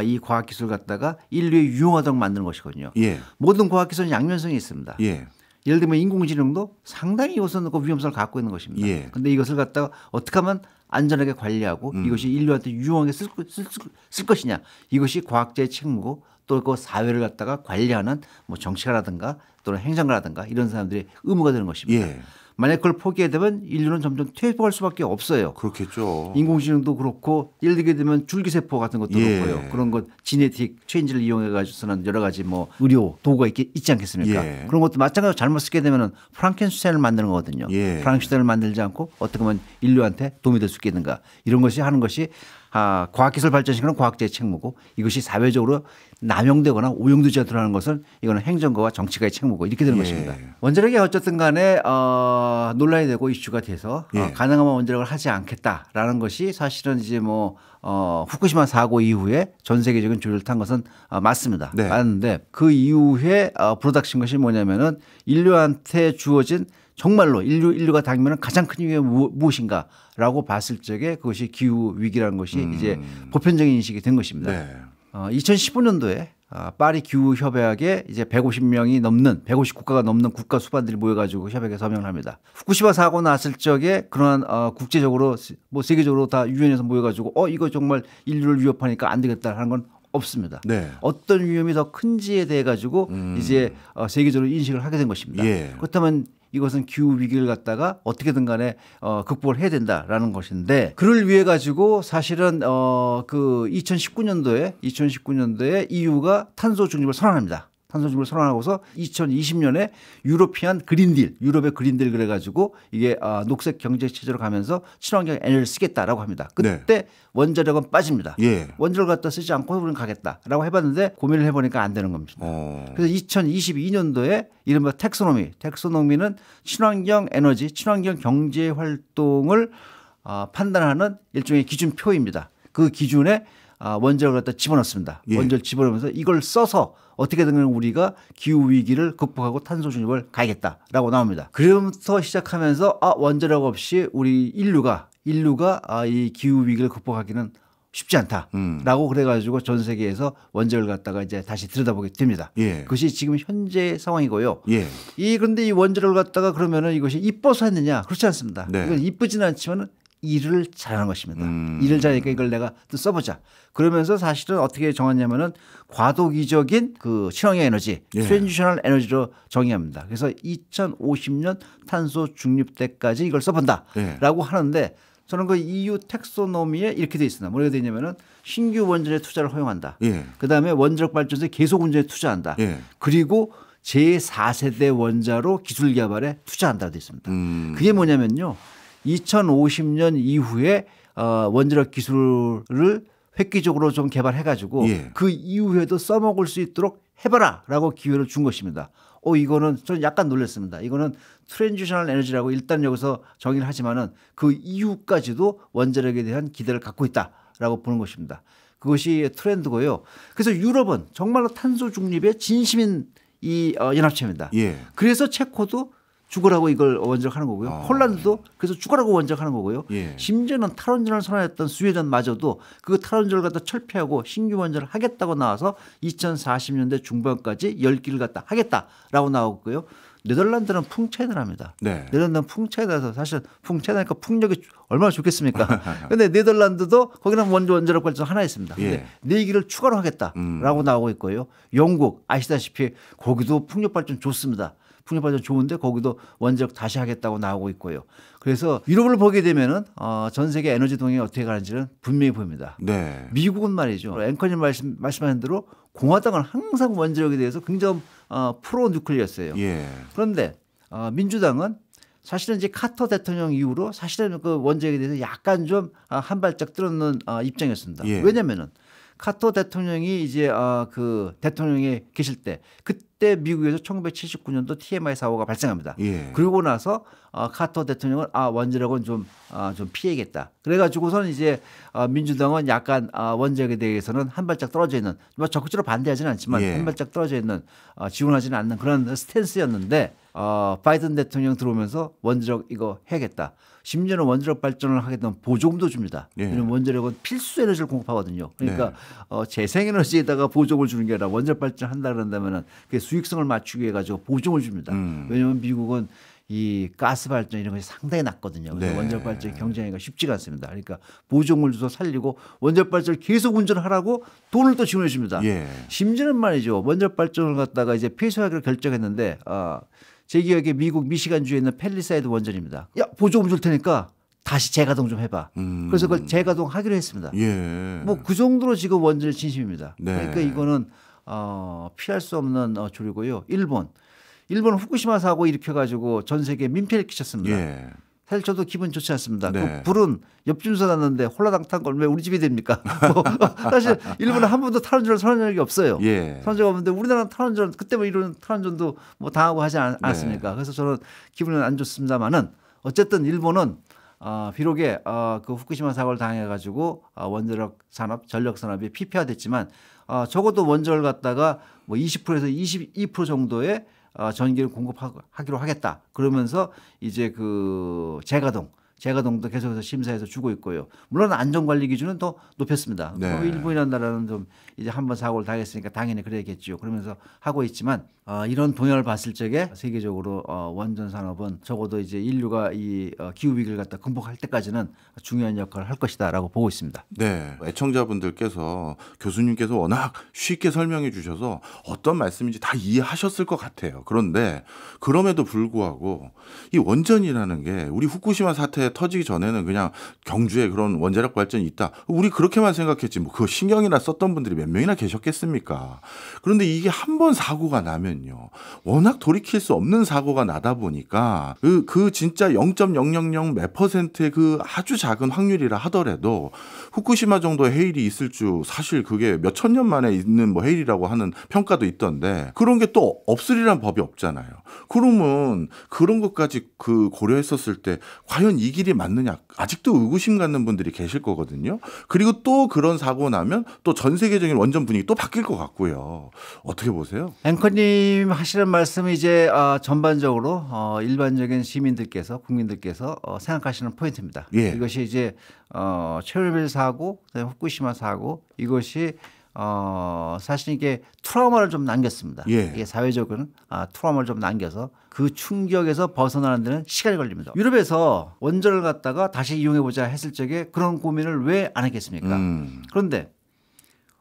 [SPEAKER 1] 이 과학기술 갖다가 인류에 유용하도록 만드는 것이거든요. 모든 과학기술은 양면성이 있습니다. 예를 들면 인공지능도 상당히 이것은 그 위험성을 갖고 있는 것입니다. 그런데 이것을 갖다가 어떻게 하면 안전하게 관리하고 이것이 인류한테 유용하게 쓸 것이냐 이것이 과학자의 책무고 또 그 사회를 갖다가 관리하는 뭐 정치가라든가 또는 행정가라든가 이런 사람들의 의무가 되는 것입니다. 만약 그걸 포기하게 되면 인류는 점점 퇴보할 수밖에 없어요.
[SPEAKER 2] 그렇겠죠.
[SPEAKER 1] 인공지능도 그렇고 예를 들게 되면 줄기세포 같은 것도 그렇고요. 그런 것 지네틱 체인지를 이용해 가지고서는 여러 가지 뭐 의료 도구가 있지 않겠습니까? 그런 것도 마찬가지로 잘못 쓰게 되면 프랑켄슈타인을 만드는 거거든요. 프랑켄슈타인을 만들지 않고 어떻게 보면 인류한테 도움이 될 수 있겠는가 이런 것이 하는 것이 과학기술 발전시키는 과학자의 책무고 이것이 사회적으로 남용되거나 오용되지 않도록 하는 것은 이거는 행정가와 정치가의 책무고 이렇게 되는 것입니다. 원자력이 어쨌든 간에 논란이 되고 이슈가 돼서 가능하면 원자력을 하지 않겠다라는 것이 사실은 이제 뭐 후쿠시마 사고 이후에 전 세계적인 조율을 탄 것은 맞습니다. 맞는데 그 이후에 불어닥친 것이 뭐냐면은 인류한테 주어진 정말로 인류가 당면은 가장 큰 위기가 무엇인가라고 봤을 적에 그것이 기후 위기라는 것이 이제 보편적인 인식이 된 것입니다. 2015년도에 파리 기후 협약에 이제 150 국가가 넘는 국가 수반들이 모여가지고 협약에 서명을 합니다. 후쿠시마 사고 났을 적에 그러한 국제적으로 뭐 세계적으로 다 유엔에서 모여가지고 이거 정말 인류를 위협하니까 안 되겠다 하는 건 없습니다. 어떤 위험이 더 큰지에 대해 가지고 이제 세계적으로 인식을 하게 된 것입니다. 그렇다면 이것은 기후 위기를 갖다가 어떻게든 간에 극복을 해야 된다라는 것인데 그를 위해 가지고 사실은 그 2019년도에 EU가 탄소 중립을 선언합니다. 탄소 중립을 선언하고서 2020년에 유럽의 그린딜 그래가지고 이게 녹색 경제 체제로 가면서 친환경 에너지를 쓰겠다라고 합니다. 그때 원자력은 빠집니다. 원자력을 갖다 쓰지 않고 우리는 가겠다라고 해봤는데 고민을 해보니까 안 되는 겁니다. 그래서 2022년도에 이른바 텍소노미는 친환경 에너지, 친환경 경제 활동을 판단하는 일종의 기준표입니다. 그 기준에 원자력을 갖다 집어넣습니다.
[SPEAKER 2] 예.
[SPEAKER 1] 원자를 집어넣으면서 이걸 써서 어떻게든 우리가 기후 위기를 극복하고 탄소 중립을 가야겠다라고 나옵니다. 그러면서 시작하면서 원자력 없이 우리 인류가 이 기후 위기를 극복하기는 쉽지 않다라고 그래가지고 전 세계에서 원자력을 갖다가 이제 다시 들여다보게 됩니다.
[SPEAKER 2] 예.
[SPEAKER 1] 그것이 지금 현재 상황이고요.
[SPEAKER 2] 예.
[SPEAKER 1] 그런데 이 원자력을 갖다가 그러면은 이것이 이뻐서 했느냐? 그렇지 않습니다.
[SPEAKER 2] 네.
[SPEAKER 1] 이건 이쁘지는 않지만 일을 잘하는 것입니다. 일을 잘하니까 이걸 내가 또 써보자. 그러면서 사실은 어떻게 정했냐면은 과도기적인 그 친환경 에너지,
[SPEAKER 2] 예.
[SPEAKER 1] 트랜지셔널 에너지로 정의합니다. 그래서 2050년 탄소 중립 때까지 이걸 써본다라고 하는데 저는 그 EU 텍소노미에 이렇게 돼 있습니다. 뭐라고 돼 있냐면은 신규 원전에 투자를 허용한다.
[SPEAKER 2] 예.
[SPEAKER 1] 그다음에 원자력 발전소에 계속 운전에 투자한다.
[SPEAKER 2] 예.
[SPEAKER 1] 그리고 제4세대 원자로 기술 개발에 투자한다고 돼 있습니다. 그게 뭐냐면요. 2050년 이후에 원자력 기술을 획기적으로 좀 개발해 가지고
[SPEAKER 2] 예.
[SPEAKER 1] 그 이후에도 써먹을 수 있도록 해봐라라고 기회를 준 것입니다. 이거는 저는 약간 놀랐습니다. 이거는 트랜지셔널 에너지라고 일단 여기서 정의를 하지만은 그 이후까지도 원자력에 대한 기대를 갖고 있다라고 보는 것입니다. 그것이 트렌드고요. 그래서 유럽은 정말로 탄소 중립에 진심인 이 연합체입니다.
[SPEAKER 2] 예.
[SPEAKER 1] 그래서 체코도 죽으라고 이걸 원자력 하는 거고요. 폴란드도 그래서 죽으라고 원자력 하는 거고요.
[SPEAKER 2] 예.
[SPEAKER 1] 심지어는 탈원전을 선언했던 스웨덴마저도 그 탈원전을 갖다 철폐하고 신규 원자를 하겠다고 나와서 2040년대 중반까지 열기를 갖다 하겠다라고 나오고요. 네덜란드는 풍차이너랍니다.
[SPEAKER 2] 네.
[SPEAKER 1] 네덜란드는 풍차이너라서 사실 풍차이너니까 풍력이 얼마나 좋겠습니까? 그런데 네덜란드도 거기는 원자력 발전 하나 있습니다. 근데
[SPEAKER 2] 예.
[SPEAKER 1] 4기를 추가로 하겠다라고 나오고 있고요. 영국 아시다시피 거기도 풍력 발전 좋습니다. 풍력 발전 좋은데 거기도 원자력 다시 하겠다고 나오고 있고요. 그래서 유럽을 보게 되면은 전 세계 에너지 동향이 어떻게 가는지는 분명히 보입니다.
[SPEAKER 2] 네.
[SPEAKER 1] 미국은 말이죠. 앵커님 말씀하신 대로 공화당은 항상 원자력에 대해서 굉장히 프로 뉴클리어였어요.
[SPEAKER 2] 예.
[SPEAKER 1] 그런데 민주당은 사실은 이제 카터 대통령 이후로 사실은 그 원자력에 대해서 약간 좀 한 발짝 들어놓는 입장이었습니다.
[SPEAKER 2] 예.
[SPEAKER 1] 왜냐면은 카터 대통령이 이제 그 대통령에 계실 때 그때 미국에서 1979년도 TMI 사고가 발생합니다.
[SPEAKER 2] 예.
[SPEAKER 1] 그러고 나서 카터 대통령은 원자력은 좀 피해야겠다. 그래가지고서는 이제 민주당은 약간 원자력에 대해서는 한 발짝 떨어져 있는 뭐 적극적으로 반대하지는 않지만
[SPEAKER 2] 예.
[SPEAKER 1] 한 발짝 떨어져 있는 지원하지는 않는 그런 스탠스였는데 바이든 대통령 들어오면서 원자력 이거 해야겠다. 심지어는 원자력 발전을 하게 되면 보조금도 줍니다.
[SPEAKER 2] 예.
[SPEAKER 1] 왜냐하면 원자력은 필수 에너지를 공급하거든요. 그러니까 재생에너지에다가 보조금을 주는 게 아니라 원자력 발전한다 그런다면은 그 수익성을 맞추기 위해 가지고 보조금을 줍니다. 왜냐하면 미국은 이 가스 발전 이런 것이 상당히 낮거든요. 그래서
[SPEAKER 2] 네.
[SPEAKER 1] 원자력 발전이 경쟁하기가 쉽지가 않습니다. 그러니까 보조금을 줘서 살리고 원자력 발전을 계속 운전하라고 돈을 또 지원해 줍니다.
[SPEAKER 2] 예.
[SPEAKER 1] 심지어는 말이죠. 원자력 발전을 갖다가 이제 폐쇄하기로 결정했는데 제 기억에 미국 미시간주에 있는 팰리사이드 원전입니다. 야 보조금 줄 테니까 다시 재가동 좀 해봐. 그래서 그걸 재가동 하기로 했습니다.
[SPEAKER 2] 예.
[SPEAKER 1] 뭐 그 정도로 지금 원전의 진심입니다.
[SPEAKER 2] 네.
[SPEAKER 1] 그러니까 이거는 피할 수 없는 조류고요. 일본 후쿠시마 사고 일으켜가지고 전 세계에 민폐를 끼쳤습니다.
[SPEAKER 2] 예.
[SPEAKER 1] 사실 저도 기분 좋지 않습니다.
[SPEAKER 2] 네.
[SPEAKER 1] 그 불은 옆집에서 났는데 홀라당 탄 걸 왜 우리 집이 됩니까? 사실 일본은 한 번도 탈원전을 선언한 적이 없어요.
[SPEAKER 2] 예.
[SPEAKER 1] 선언한 적이 없는데 우리나라는 탈원전 그때 뭐 이런 탈원전도 뭐 당하고 하지 않았습니까? 그래서 저는 기분은 안 좋습니다만은 어쨌든 일본은 비록에 그 후쿠시마 사고를 당해가지고 원자력 산업, 전력 산업이 피폐화됐지만 적어도 원전을 갖다가 뭐 20%에서 22% 정도의 전기를 공급하기로 하겠다. 그러면서 이제 그 재가동도 계속해서 심사해서 주고 있고요. 물론 안전관리 기준은 더 높였습니다.
[SPEAKER 2] 네.
[SPEAKER 1] 일본이라는 나라는 좀 이제 한번 사고를 당했으니까 당연히 그래야겠죠. 그러면서 하고 있지만 이런 동향을 봤을 적에 세계적으로 원전 산업은 적어도 이제 인류가 이 기후 위기를 갖다 극복할 때까지는 중요한 역할을 할 것이다라고 보고 있습니다.
[SPEAKER 2] 네, 애청자분들께서 교수님께서 워낙 쉽게 설명해 주셔서 어떤 말씀인지 다 이해하셨을 것 같아요. 그런데 그럼에도 불구하고 이 원전이라는 게 우리 후쿠시마 사태 터지기 전에는 그냥 경주에 그런 원자력 발전이 있다. 우리 그렇게만 생각했지 뭐 그거 신경이나 썼던 분들이 몇 명이나 계셨겠습니까? 그런데 이게 한 번 사고가 나면요. 거거든요. 워낙 돌이킬 수 없는 사고가 나다 보니까 그 진짜 0.000 몇 퍼센트의 그 아주 작은 확률이라 하더라도 후쿠시마 정도의 해일이 있을 줄 사실 그게 몇천 년 만에 있는 뭐 해일이라고 하는 평가도 있던데 그런 게 또 없으리란 법이 없잖아요. 그러면 그런 것까지 그 고려했었을 때 과연 이 길이 맞느냐 아직도 의구심 갖는 분들이 계실 거거든요. 그리고 또 그런 사고 나면 또 전 세계적인 원전 분위기 또 바뀔 것 같고요. 어떻게 보세요?
[SPEAKER 1] 앵커님 하시는 말씀이 이제 전반적으로 일반적인 시민들께서 국민들께서 생각하시는 포인트입니다.
[SPEAKER 2] 예.
[SPEAKER 1] 이것이 이제 체르노빌 사고, 그다음에 후쿠시마 사고 이것이 사실 이게 트라우마를 좀 남겼습니다.
[SPEAKER 2] 예.
[SPEAKER 1] 이게 사회적으로는 트라우마를 좀 남겨서 그 충격에서 벗어나는 데는 시간이 걸립니다. 유럽에서 원전을 갖다가 다시 이용해보자 했을 적에 그런 고민을 왜 안 했겠습니까? 그런데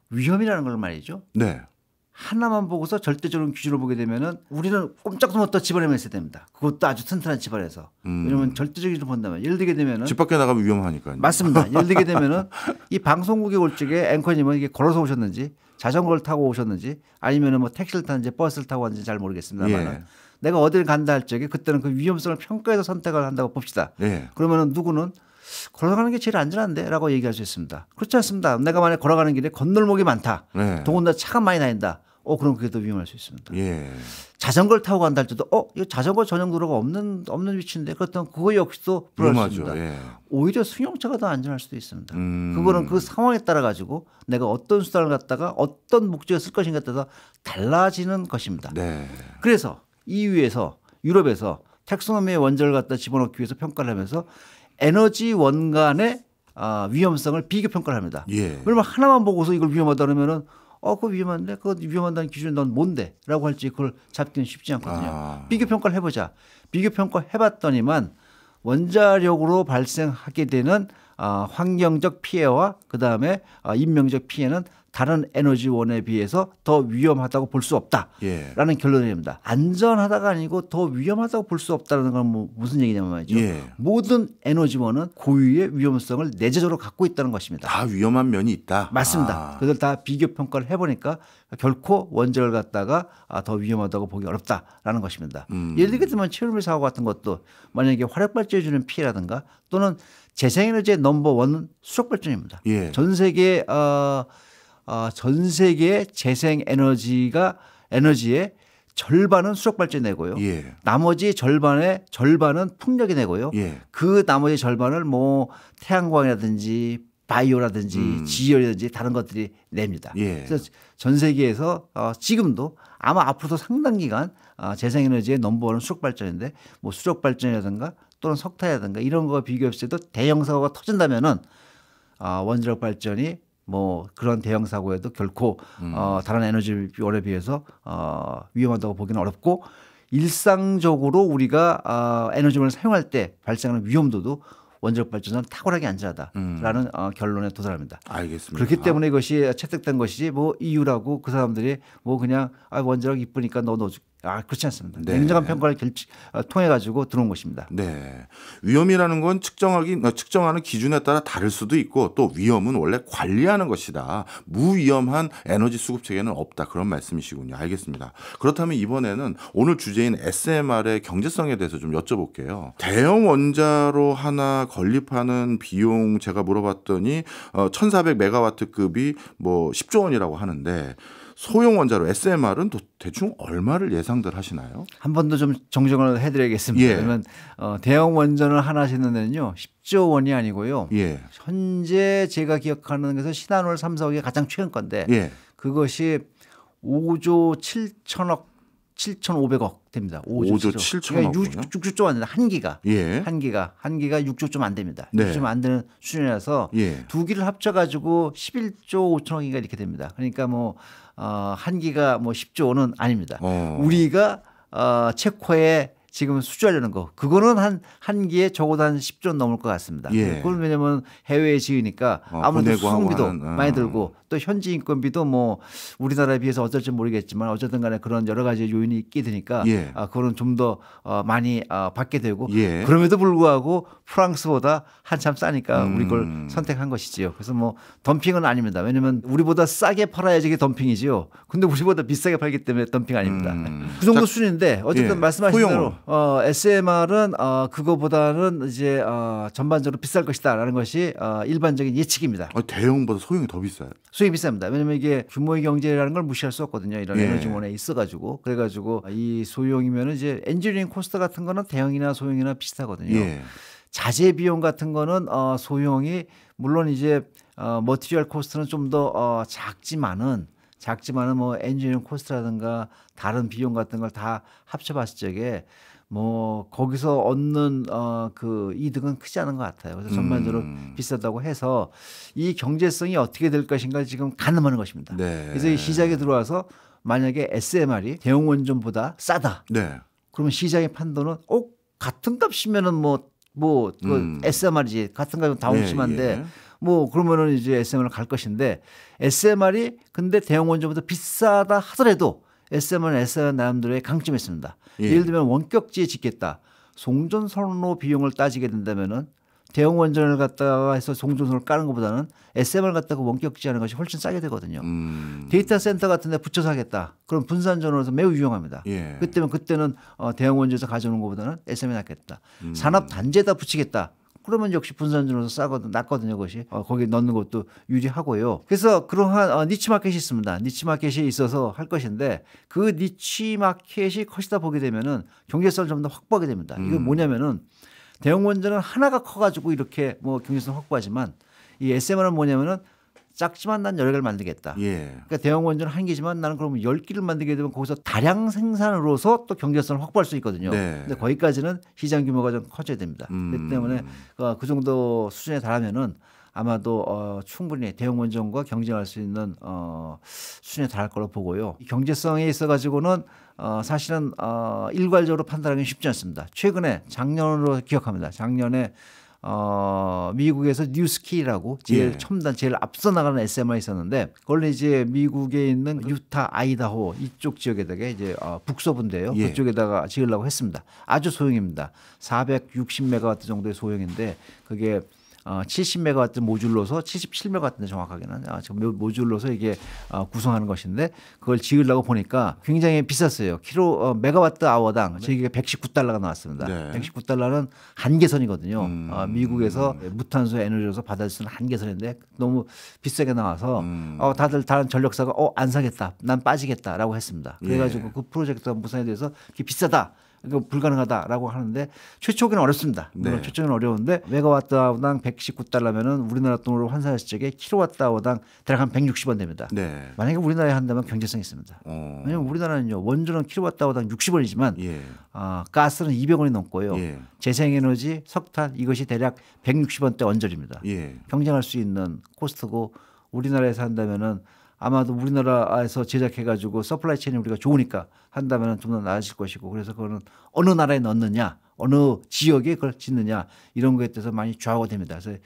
[SPEAKER 1] 위험이라는 걸 말이죠.
[SPEAKER 2] 네.
[SPEAKER 1] 하나만 보고서 절대적인 기준을 보게 되면은 우리는 꼼짝도 못하고 집안에만 있어야 됩니다. 그것도 아주 튼튼한 집안에서. 왜냐하면 절대적인 기준을 본다면 예를 들게 되면은
[SPEAKER 2] 집 밖에 나가면 위험하니까요.
[SPEAKER 1] 맞습니다. 예를 들게 되면은 이 방송국에 올 적에 앵커님은 이게 걸어서 오셨는지 자전거를 타고 오셨는지 아니면은 뭐 택시를 타는지 버스를 타고 왔는지 잘 모르겠습니다만
[SPEAKER 2] 예.
[SPEAKER 1] 내가 어디를 간다 할 적에 그때는 그 위험성을 평가해서 선택을 한다고 봅시다.
[SPEAKER 2] 예.
[SPEAKER 1] 그러면은 누구는 걸어가는 게 제일 안전한데라고 얘기할 수 있습니다. 그렇지 않습니다. 내가 만약 걸어가는 길에 건널목이 많다.
[SPEAKER 2] 네.
[SPEAKER 1] 더군다나 차가 많이 다닌다. 그럼 그게 더 위험할 수 있습니다.
[SPEAKER 2] 예.
[SPEAKER 1] 자전거를 타고 간다 할지도 이거 자전거 전용 도로가 없는 위치인데 그렇다면 그거 역시도 불안합니다.
[SPEAKER 2] 예.
[SPEAKER 1] 오히려 승용차가 더 안전할 수도 있습니다. 그거는 그 상황에 따라 가지고 내가 어떤 수단을 갖다가 어떤 목적에 쓸 것인가에 따라서 달라지는 것입니다.
[SPEAKER 2] 네.
[SPEAKER 1] 그래서 EU에서 유럽에서 텍소노미의 원전을 갖다 집어넣기 위해서 평가를 하면서 에너지 원간의 위험성을 비교 평가를 합니다.
[SPEAKER 2] 예.
[SPEAKER 1] 그러면 하나만 보고서 이걸 위험하다 그러면은 그거 위험한데 그거 위험하다는 기준이 넌 뭔데? 라고 할지 그걸 잡기는 쉽지 않거든요. 비교 평가를 해보자. 비교 평가 해봤더니만 원자력으로 발생하게 되는 환경적 피해와 그다음에 인명적 피해는 다른 에너지원에 비해서 더 위험하다고 볼 수 없다라는
[SPEAKER 2] 예.
[SPEAKER 1] 결론을 냅니다. 안전하다가 아니고 더 위험하다고 볼 수 없다는 건 무슨 얘기냐면 말이죠.
[SPEAKER 2] 예.
[SPEAKER 1] 모든 에너지원은 고유의 위험성을 내재적으로 갖고 있다는 것입니다.
[SPEAKER 2] 다 위험한 면이 있다.
[SPEAKER 1] 맞습니다. 그걸 다 비교 평가를 해보니까 결코 원전을 갖다가 더 위험하다고 보기 어렵다라는 것입니다. 예를 들면 체르노빌 사고 같은 것도 만약에 화력발전이 주는 피해라든가 또는 재생에너지의 넘버원은 수력발전입니다.
[SPEAKER 2] 예.
[SPEAKER 1] 전 세계의 재생 에너지의 절반은 수력발전이 내고요.
[SPEAKER 2] 예.
[SPEAKER 1] 나머지 절반은 풍력이 내고요.
[SPEAKER 2] 예.
[SPEAKER 1] 그 나머지 절반을 뭐 태양광이라든지 바이오라든지 지열이라든지 다른 것들이 냅니다.
[SPEAKER 2] 예.
[SPEAKER 1] 그래서 전 세계에서 지금도 아마 앞으로도 상당 기간 재생에너지의 넘버원은 수력발전인데 뭐 수력발전이라든가 또는 석탄이라든가 이런 거와 비교했을 때도 대형 사고가 터진다면은 원자력 발전이 뭐 그런 대형 사고에도 결코 다른 에너지원에 비해서 위험하다고 보기는 어렵고 일상적으로 우리가 에너지원을 사용할 때 발생하는 위험도도 원자력 발전은 탁월하게 안전하다라는 결론에 도달합니다.
[SPEAKER 2] 알겠습니다.
[SPEAKER 1] 그렇기 때문에 이것이 채택된 것이지 뭐 EU라고 그 사람들이 뭐 그냥 원자력 이쁘니까 넣어줘. 그렇지 않습니다.
[SPEAKER 2] 네.
[SPEAKER 1] 냉정한 평가를 통해 가지고 들어온 것입니다.
[SPEAKER 2] 네. 위험이라는 건 측정하는 기준에 따라 다를 수도 있고 또 위험은 원래 관리하는 것이다. 무위험한 에너지 수급 체계는 없다. 그런 말씀이시군요. 알겠습니다. 그렇다면 이번에는 오늘 주제인 SMR의 경제성에 대해서 좀 여쭤볼게요. 대형 원자로 하나 건립하는 비용 제가 물어봤더니 1400메가와트급이 뭐 10조 원이라고 하는데 소형 원자로 SMR은 또 대충 얼마를 예상들 하시나요?
[SPEAKER 1] 한 번 더 좀 정정을 해드려야겠습니다.
[SPEAKER 2] 예.
[SPEAKER 1] 그러면 대형 원전을 하나 짓는 데는요 10조 원이 아니고요.
[SPEAKER 2] 예.
[SPEAKER 1] 현재 제가 기억하는 것은 신한울 3, 4억이 가장 최근 건데
[SPEAKER 2] 예.
[SPEAKER 1] 그것이 5조 7,500억 됩니다. 5조
[SPEAKER 2] 7천억.
[SPEAKER 1] 6조 안 됩니다. 한 기가.
[SPEAKER 2] 예.
[SPEAKER 1] 한 기가 6조 좀 안 됩니다.
[SPEAKER 2] 네.
[SPEAKER 1] 6조 좀 안 되는 수준이라서
[SPEAKER 2] 예.
[SPEAKER 1] 두 기를 합쳐가지고 11조 5천억인가 이렇게 됩니다. 그러니까 뭐 한 기가 뭐 10조 원은 아닙니다. 우리가 체코에 지금 수주하려는 거 그거는 한 기에 적어도 한 10조 넘을 것 같습니다.
[SPEAKER 2] 예.
[SPEAKER 1] 그건 왜냐하면 해외에 지으니까 아무래도 수송비도 많이 들고 또 현지 인건비도 뭐 우리나라에 비해서 어쩔지 모르겠지만 어쨌든 간에 그런 여러 가지 요인이 있게 되니까
[SPEAKER 2] 예.
[SPEAKER 1] 그거는 좀 더 많이 받게 되고
[SPEAKER 2] 예.
[SPEAKER 1] 그럼에도 불구하고 프랑스보다 한참 싸니까 우리 걸 선택한 것이지요. 그래서 뭐 덤핑은 아닙니다. 왜냐하면 우리보다 싸게 팔아야지 이게 덤핑이지요. 근데 우리보다 비싸게 팔기 때문에 덤핑 아닙니다. 그 정도 수준인데 어쨌든
[SPEAKER 2] 예.
[SPEAKER 1] 말씀하신
[SPEAKER 2] 소형으로.
[SPEAKER 1] 대로 SMR은 그거보다는 이제 전반적으로 비쌀 것이다라는 것이 일반적인 예측입니다.
[SPEAKER 2] 대형보다 소형이 더 비싸요.
[SPEAKER 1] 수익이 비쌉니다. 왜냐하면 이게 규모의 경제라는 걸 무시할 수 없거든요. 이런
[SPEAKER 2] 예.
[SPEAKER 1] 에너지원에 있어가지고 그래가지고 이 소형이면 이제 엔지니어링 코스트 같은 거는 대형이나 소형이나 비슷하거든요.
[SPEAKER 2] 예.
[SPEAKER 1] 자재 비용 같은 거는 소형이 물론 이제 머티리얼 코스트는 좀 더 작지만은 뭐 엔지니어링 코스트라든가 다른 비용 같은 걸 다 합쳐봤을 적에 뭐 거기서 얻는 그 이득은 크지 않은 것 같아요. 그래서 전반적으로 비싸다고 해서 이 경제성이 어떻게 될 것인가 지금 가늠하는 것입니다.
[SPEAKER 2] 네.
[SPEAKER 1] 그래서 이 시장에 들어와서 만약에 SMR이 대형 원전보다 싸다.
[SPEAKER 2] 네.
[SPEAKER 1] 그러면 시장의 판도는 같은 값이면은 그 SMR이지 같은 값이면 다 옹심한데
[SPEAKER 2] 예.
[SPEAKER 1] 뭐 그러면은 이제 SMR을 갈 것인데 SMR이 근데 대형 원전보다 비싸다 하더라도 SMR은 SMR 나름대로의 강점이 있습니다.
[SPEAKER 2] 예.
[SPEAKER 1] 예를 들면 원격지에 짓겠다. 송전선로 비용을 따지게 된다면은 대형 원전을 갖다가 해서 송전선을 까는 것보다는 SMR 갖다가 원격지하는 것이 훨씬 싸게 되거든요. 데이터 센터 같은 데 붙여서 하겠다. 그럼 분산전원에서 매우 유용합니다.
[SPEAKER 2] 예.
[SPEAKER 1] 그때는 대형 원전에서 가져오는 것보다는 SMR이 낫겠다. 산업 단지에다 붙이겠다. 그러면 역시 분산전원에서 낫거든요. 그것이 거기 넣는 것도 유리하고요. 그래서 그러한 니치 마켓이 있습니다. 니치 마켓이 있어서 할 것인데 그 니치 마켓이 커지다 보게 되면은 경제성을 좀 더 확보하게 됩니다. 이건 뭐냐면은 대형 원전은 하나가 커가지고 이렇게 뭐 경제성 확보하지만 이 SMR은 뭐냐면은 작지만 난 여러 개를 만들겠다.
[SPEAKER 2] 예.
[SPEAKER 1] 그러니까 대형 원전은 한 개지만 나는 그러면 10개를 만들게 되면 거기서 다량 생산으로서 또 경제성을 확보할 수 있거든요.
[SPEAKER 2] 네.
[SPEAKER 1] 근데 거기까지는 시장 규모가 좀 커져야 됩니다. 그렇기 때문에 그 정도 수준에 달하면은 아마도 충분히 대형 원전과 경쟁할 수 있는 수준에 달할 거로 보고요. 이 경제성에 있어 가지고는 사실은 일괄적으로 판단하기는 쉽지 않습니다. 최근에 작년으로 기억합니다. 작년에 미국에서 뉴스키라고 제일
[SPEAKER 2] 예.
[SPEAKER 1] 첨단 제일 앞서 나가는 SMR이 있었는데 그걸 이제 미국에 있는 유타 아이다호 이쪽 지역에다가 이제 북서부인데요.
[SPEAKER 2] 예.
[SPEAKER 1] 그쪽에다가 지으려고 했습니다. 아주 소형입니다. 460메가와트 정도의 소형인데 그게 70메가와트 모듈로서 77메가와트인데 정확하게는 지금 모듈로서 이게 구성하는 것인데 그걸 지으려고 보니까 굉장히 비쌌어요. 메가와트 아워당 저희가 119달러가 나왔습니다.
[SPEAKER 2] 네.
[SPEAKER 1] 119달러는 한계선이거든요. 미국에서 무탄소 에너지로서 받을 수 있는 한계선인데 너무 비싸게 나와서 다른 전력사가 안 사겠다. 난 빠지겠다라고 했습니다. 그래가지고
[SPEAKER 2] 예.
[SPEAKER 1] 그 프로젝트가 무산에 대해서 이게 비싸다. 이거 불가능하다라고 하는데 최초기는 어렵습니다. 물론
[SPEAKER 2] 네.
[SPEAKER 1] 최초기는 어려운데 메가와트아워당 119달러면은 우리나라 돈으로 환산했을 적에 킬로와트아워당 대략 한 160원 됩니다.
[SPEAKER 2] 네.
[SPEAKER 1] 만약에 우리나라에 한다면 경제성이 있습니다. 왜냐하면 우리나라는요 원전은 킬로와트아워당 60원이지만
[SPEAKER 2] 예.
[SPEAKER 1] 가스는 200원이 넘고요.
[SPEAKER 2] 예.
[SPEAKER 1] 재생에너지, 석탄 이것이 대략 160원대 언저리입니다.
[SPEAKER 2] 예.
[SPEAKER 1] 경쟁할 수 있는 코스트고 우리나라에서 한다면은 아마도 우리나라에서 제작해가지고 서플라이 체인이 우리가 좋으니까 한다면 좀 더 나아질 것이고 그래서 그거는 어느 나라에 넣느냐 어느 지역에 그걸 짓느냐 이런 거에 대해서 많이 좌우가 됩니다. 그래서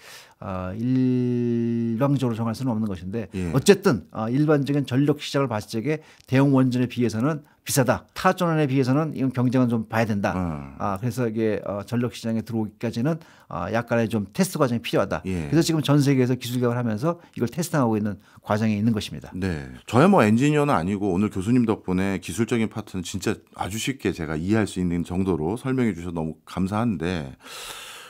[SPEAKER 1] 일방적으로 정할 수는 없는 것인데
[SPEAKER 2] 예.
[SPEAKER 1] 어쨌든 일반적인 전력 시장을 봤을 적에 대형 원전에 비해서는 비싸다. 타전원에 비해서는 이건 경쟁은 좀 봐야 된다. 그래서 이게 전력 시장에 들어오기까지는 약간의 좀 테스트 과정이 필요하다.
[SPEAKER 2] 예.
[SPEAKER 1] 그래서 지금 전 세계에서 기술 개발을 하면서 이걸 테스트하고 있는 과정에 있는 것입니다.
[SPEAKER 2] 네. 저야 뭐 엔지니어는 아니고 오늘 교수님 덕분에 기술적인 파트는 진짜 아주 쉽게 제가 이해할 수 있는 정도로 설명해 주셔서 너무 감사한데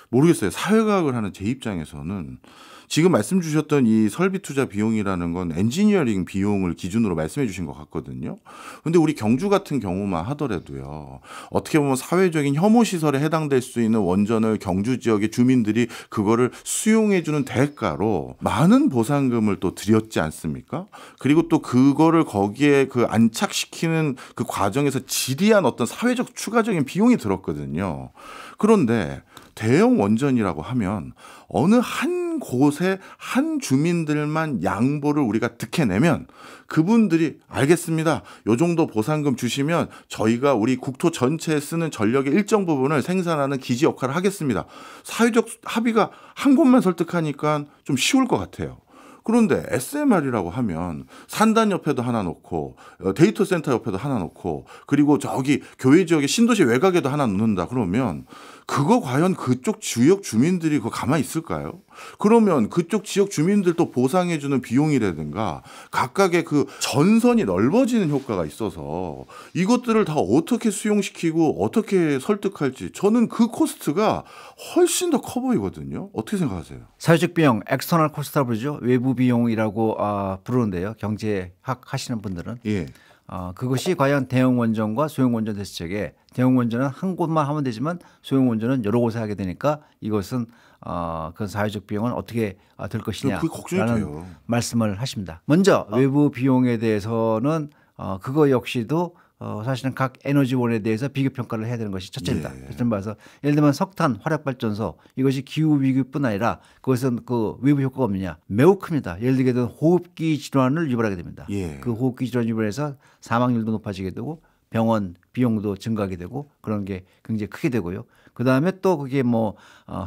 [SPEAKER 2] 모르겠어요. 사회과학을 하는 제 입장에서는 지금 말씀 주셨던 이 설비 투자 비용이라는 건 엔지니어링 비용을 기준으로 말씀해 주신 것 같거든요. 근데 우리 경주 같은 경우만 하더라도요. 어떻게 보면 사회적인 혐오 시설에 해당될 수 있는 원전을 경주 지역의 주민들이 그거를 수용해 주는 대가로 많은 보상금을 또 드렸지 않습니까? 그리고 또 그거를 거기에 그 안착시키는 그 과정에서 지리한 어떤 사회적 추가적인 비용이 들었거든요. 그런데 대형 원전이라고 하면 어느 한 곳에 한 주민들만 양보를 우리가 득해내면 그분들이 알겠습니다. 요 정도 보상금 주시면 저희가 우리 국토 전체에 쓰는 전력의 일정 부분을 생산하는 기지 역할을 하겠습니다. 사회적 합의가 한 곳만 설득하니까 좀 쉬울 것 같아요. 그런데 SMR이라고 하면 산단 옆에도 하나 놓고 데이터 센터 옆에도 하나 놓고 그리고 저기 교외 지역의 신도시 외곽에도 하나 놓는다 그러면 그거 과연 그쪽 지역 주민들이 그거 가만히 있을까요? 그러면 그쪽 지역 주민들도 보상해주는 비용이라든가 각각의 그 전선이 넓어지는 효과가 있어서 이것들을 다 어떻게 수용시키고 어떻게 설득할지 저는 그 코스트가 훨씬 더 커 보이거든요. 어떻게 생각하세요?
[SPEAKER 1] 사회적 비용, 엑스터널 코스트라고 부르죠. 외부 비용이라고 부르는데요. 경제학 하시는 분들은.
[SPEAKER 2] 예.
[SPEAKER 1] 그것이 과연 대형 원전과 소형 원전 됐을 적에 대형 원전은 한 곳만 하면 되지만 소형 원전은 여러 곳에 하게 되니까 이것은 그 사회적 비용은 어떻게 될 것이냐라는 말씀을 하십니다. 먼저 외부 비용에 대해서는 그거 역시도 사실은 각 에너지원에 대해서 비교 평가를 해야 되는 것이 첫째입니다. 첫째 봐서 예를 들면 석탄 화력발전소 이것이 기후 위기뿐 아니라 그것은 그 외부 효과가 없느냐 매우 큽니다. 예를 들게 되면 호흡기 질환을 유발하게 됩니다. 그 호흡기 질환 유발해서 사망률도 높아지게 되고 병원 비용도 증가하게 되고 그런 게 굉장히 크게 되고요. 그다음에 또 그게 뭐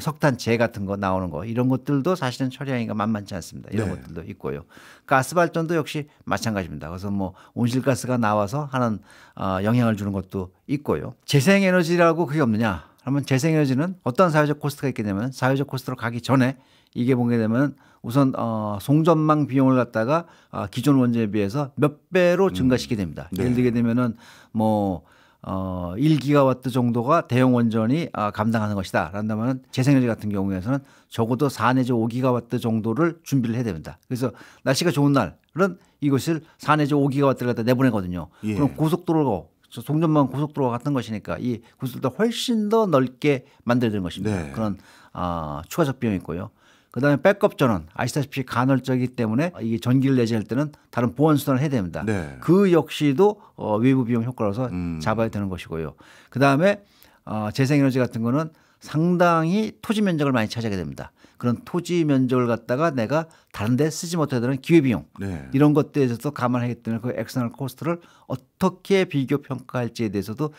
[SPEAKER 1] 석탄재 같은 거 나오는 거 이런 것들도 사실은 처리하기가 만만치 않습니다. 이런 것들도 있고요. 가스 발전도 역시 마찬가지입니다. 그래서 뭐 온실가스가 나와서 하는 영향을 주는 것도 있고요. 재생에너지라고 그게 없느냐? 그러면 재생에너지는 어떤 사회적 코스트가 있게 되면 사회적 코스트로 가기 전에 이게 보게 되면 우선 송전망 비용을 갖다가 기존 원전에 비해서 몇 배로 증가시키게 됩니다. 예를 들게 되면은 뭐 1기가와트 정도가 대형 원전이 감당하는 것이다. 라면 재생에너지 같은 경우에서는 적어도 4 내지 5기가와트 정도를 준비를 해야 됩니다. 그래서 날씨가 좋은 날은 이것을 4 내지 5기가와트를 갖다 내보내거든요. 그럼 고속도로로 송전망 고속도로와 같은 것이니까 이 고속도로를 훨씬 더 넓게 만들어야 되는 것입니다. 그런 추가적 비용이 있고요. 그다음에 백업 전원 아시다시피 간헐적이기 때문에 이게 전기를 내지 할 때는 다른 보완 수단을 해야 됩니다. 그 역시도 외부 비용 효과로서 잡아야 되는 것이고요. 그다음에 재생에너지 같은 거는 상당히 토지 면적을 많이 차지하게 됩니다. 그런 토지 면적을 갖다가 내가 다른 데 쓰지 못하게 되는 기회비용 이런 것들에 대해서도 감안하기 때문에 그 엑스터널 코스트를 어떻게 비교 평가할지에 대해서도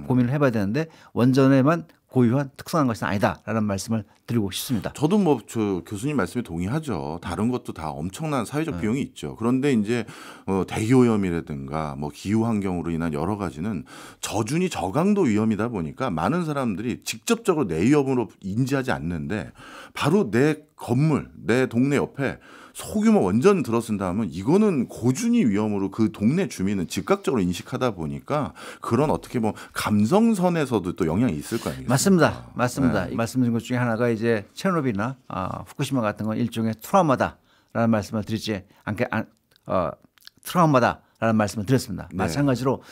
[SPEAKER 1] 고민을 해봐야 되는데 원전에만 고유한 특성한 것은 아니다라는 말씀을 드리고 싶습니다.
[SPEAKER 2] 저도 뭐 저 교수님 말씀에 동의하죠. 다른 것도 다 엄청난 사회적 비용이 있죠. 그런데 이제 대기오염이라든가 뭐 기후 환경으로 인한 여러 가지는 저준위 저강도 위험이다 보니까 많은 사람들이 직접적으로 내 위험으로 인지하지 않는데 바로 내 건물, 내 동네 옆에 소규모 원전 들어선다 하면 이거는 고준위 위험으로 그 동네 주민은 즉각적으로 인식하다 보니까 그런 어떻게 보면 감성선에서도 또 영향이 있을 거 아니겠습니까?
[SPEAKER 1] 맞습니다. 맞습니다. 말씀드린 것 중에 하나가 이제 체르노빌이나 후쿠시마 같은 건 일종의 트라우마다라는 말씀을 드리지 않게 트라우마다라는 말씀을 드렸습니다. 마찬가지로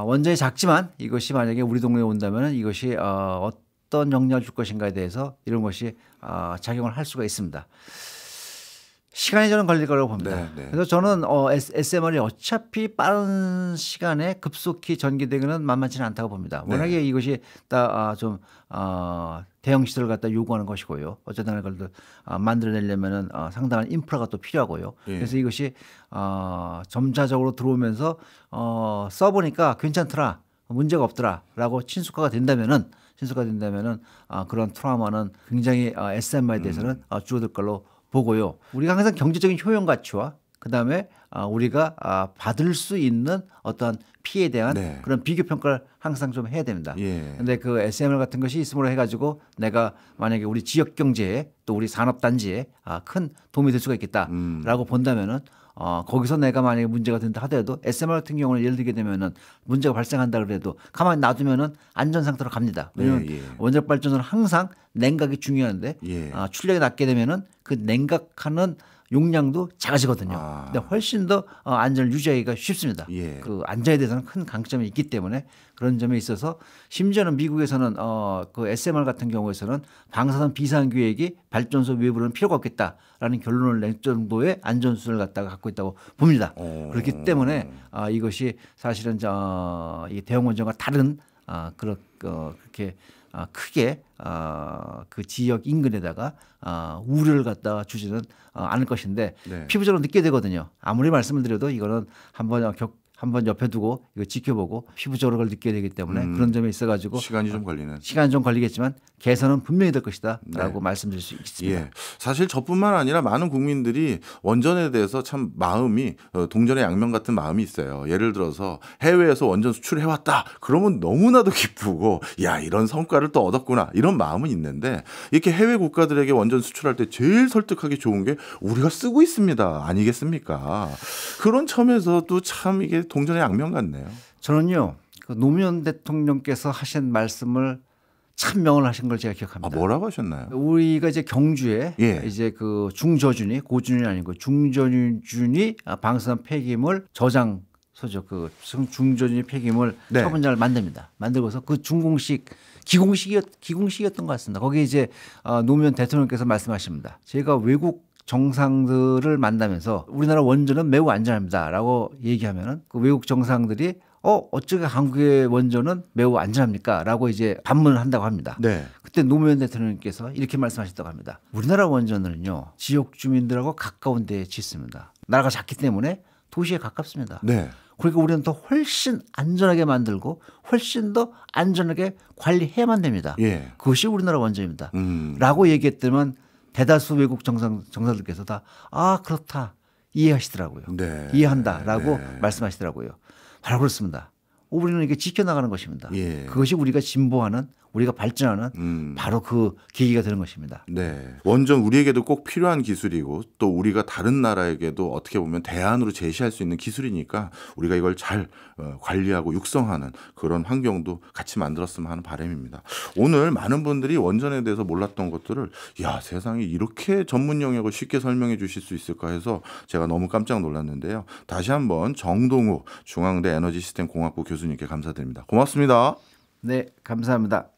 [SPEAKER 1] 원전이 작지만 이것이 만약에 우리 동네에 온다면 이것이 어떤 영향을 줄 것인가에 대해서 이런 것이 작용을 할 수가 있습니다. 시간이 저는 걸릴 거라고 봅니다. 그래서 저는 SMR이 어차피 빠른 시간에 급속히 전개되기는 만만치는 않다고 봅니다. 워낙에 이것이 좀 대형 시설을 갖다 요구하는 것이고요. 어쨌든 그걸 만들어내려면 상당한 인프라가 또 필요하고요. 그래서 이것이 점차적으로 들어오면서 써보니까 괜찮더라, 문제가 없더라라고 친숙화가 된다면은 그런 트라우마는 굉장히 SMR에 대해서는 줄어들 걸로 보고요. 우리가 항상 경제적인 효용 가치와 그다음에 우리가 받을 수 있는 어떤 피해에 대한 그런 비교 평가를 항상 좀 해야 됩니다. 그런데 그 SMR 같은 것이 있음으로 해가지고 내가 만약에 우리 지역 경제에 또 우리 산업 단지에 큰 도움이 될 수가 있겠다라고 본다면은 거기서 내가 만약에 문제가 된다 하더라도 SMR 같은 경우는 예를 들게 되면은 문제가 발생한다 그래도 가만히 놔두면은 안전 상태로 갑니다. 왜냐하면 원자력 발전소는 항상 냉각이 중요한데 출력이 낮게 되면은 그 냉각하는 용량도 작아지거든요. 근데 훨씬 더 안전을 유지하기가 쉽습니다. 그 안전에 대해서는 큰 강점이 있기 때문에 그런 점에 있어서 심지어는 미국에서는 그 SMR 같은 경우에서는 방사선 비상규획이 발전소 외부로는 필요가 없겠다라는 결론을 낼 정도의 안전 수준을 갖다가 갖고 있다고 봅니다. 그렇기 때문에 이것이 사실은 이 대형 원전과 다른 그렇게 크게 그 지역 인근에다가 우려를 갖다가 주지는 않을 것인데
[SPEAKER 2] 네.
[SPEAKER 1] 피부적으로 느끼게 되거든요. 아무리 말씀을 드려도 이거는 한번 옆에 두고 이거 지켜보고 피부적으로 그걸 느껴야 되기 때문에 그런 점에 있어가지고
[SPEAKER 2] 시간이 좀 걸리는.
[SPEAKER 1] 시간이 좀 걸리겠지만 개선은 분명히 될 것이다라고
[SPEAKER 2] 네.
[SPEAKER 1] 말씀드릴 수 있습니다.
[SPEAKER 2] 예. 사실 저뿐만 아니라 많은 국민들이 원전에 대해서 참 마음이 동전의 양면 같은 마음이 있어요. 예를 들어서 해외에서 원전 수출해 왔다. 그러면 너무나도 기쁘고 야 이런 성과를 또 얻었구나 이런 마음은 있는데 이렇게 해외 국가들에게 원전 수출할 때 제일 설득하기 좋은 게 우리가 쓰고 있습니다. 아니겠습니까? 그런 점에서도 참 이게 동전의 양면 같네요.
[SPEAKER 1] 저는요 그 노무현 대통령께서 하신 말씀을 참 명언을 하신 걸 제가 기억합니다.
[SPEAKER 2] 뭐라고 하셨나요?
[SPEAKER 1] 우리가 이제 경주에
[SPEAKER 2] 예.
[SPEAKER 1] 이제 그 중저준위 고준위 아니고 중저준위 방사선 폐기물 저장 소죠. 그 중저준위 폐기물
[SPEAKER 2] 네.
[SPEAKER 1] 처분장을 만듭니다. 만들고서 그 준공식 기공식이었던 것 같습니다. 거기에 이제 노무현 대통령께서 말씀하십니다. 제가 외국 정상들을 만나면서 우리나라 원전은 매우 안전합니다라고 얘기하면은 그 외국 정상들이 어쩌게 한국의 원전은 매우 안전합니까? 라고 이제 반문을 한다고 합니다.
[SPEAKER 2] 네.
[SPEAKER 1] 그때 노무현 대통령께서 이렇게 말씀하셨다고 합니다. 우리나라 원전은요, 지역 주민들하고 가까운 데에 짓습니다. 나라가 작기 때문에 도시에 가깝습니다.
[SPEAKER 2] 네.
[SPEAKER 1] 그러니까 우리는 더 훨씬 안전하게 만들고 훨씬 더 안전하게 관리해야만 됩니다.
[SPEAKER 2] 예.
[SPEAKER 1] 그것이 우리나라 원전입니다. 라고 얘기했더만 대다수 외국 정상들께서 다 그렇다 이해하시더라고요.
[SPEAKER 2] 네.
[SPEAKER 1] 이해한다라고
[SPEAKER 2] 네.
[SPEAKER 1] 말씀하시더라고요. 바로 그렇습니다. 우리는 이게 지켜나가는 것입니다.
[SPEAKER 2] 예.
[SPEAKER 1] 그것이 우리가 진보하는 우리가 발전하는 바로 그 계기가 되는 것입니다.
[SPEAKER 2] 네. 원전 우리에게도 꼭 필요한 기술이고 또 우리가 다른 나라에게도 어떻게 보면 대안으로 제시할 수 있는 기술이니까 우리가 이걸 잘 관리하고 육성하는 그런 환경도 같이 만들었으면 하는 바람입니다. 오늘 많은 분들이 원전에 대해서 몰랐던 것들을 야 세상에 이렇게 전문 영역을 쉽게 설명해 주실 수 있을까 해서 제가 너무 깜짝 놀랐는데요. 다시 한번 정동우 중앙대 에너지시스템공학부 교수님께 감사드립니다. 고맙습니다.
[SPEAKER 1] 네, 감사합니다.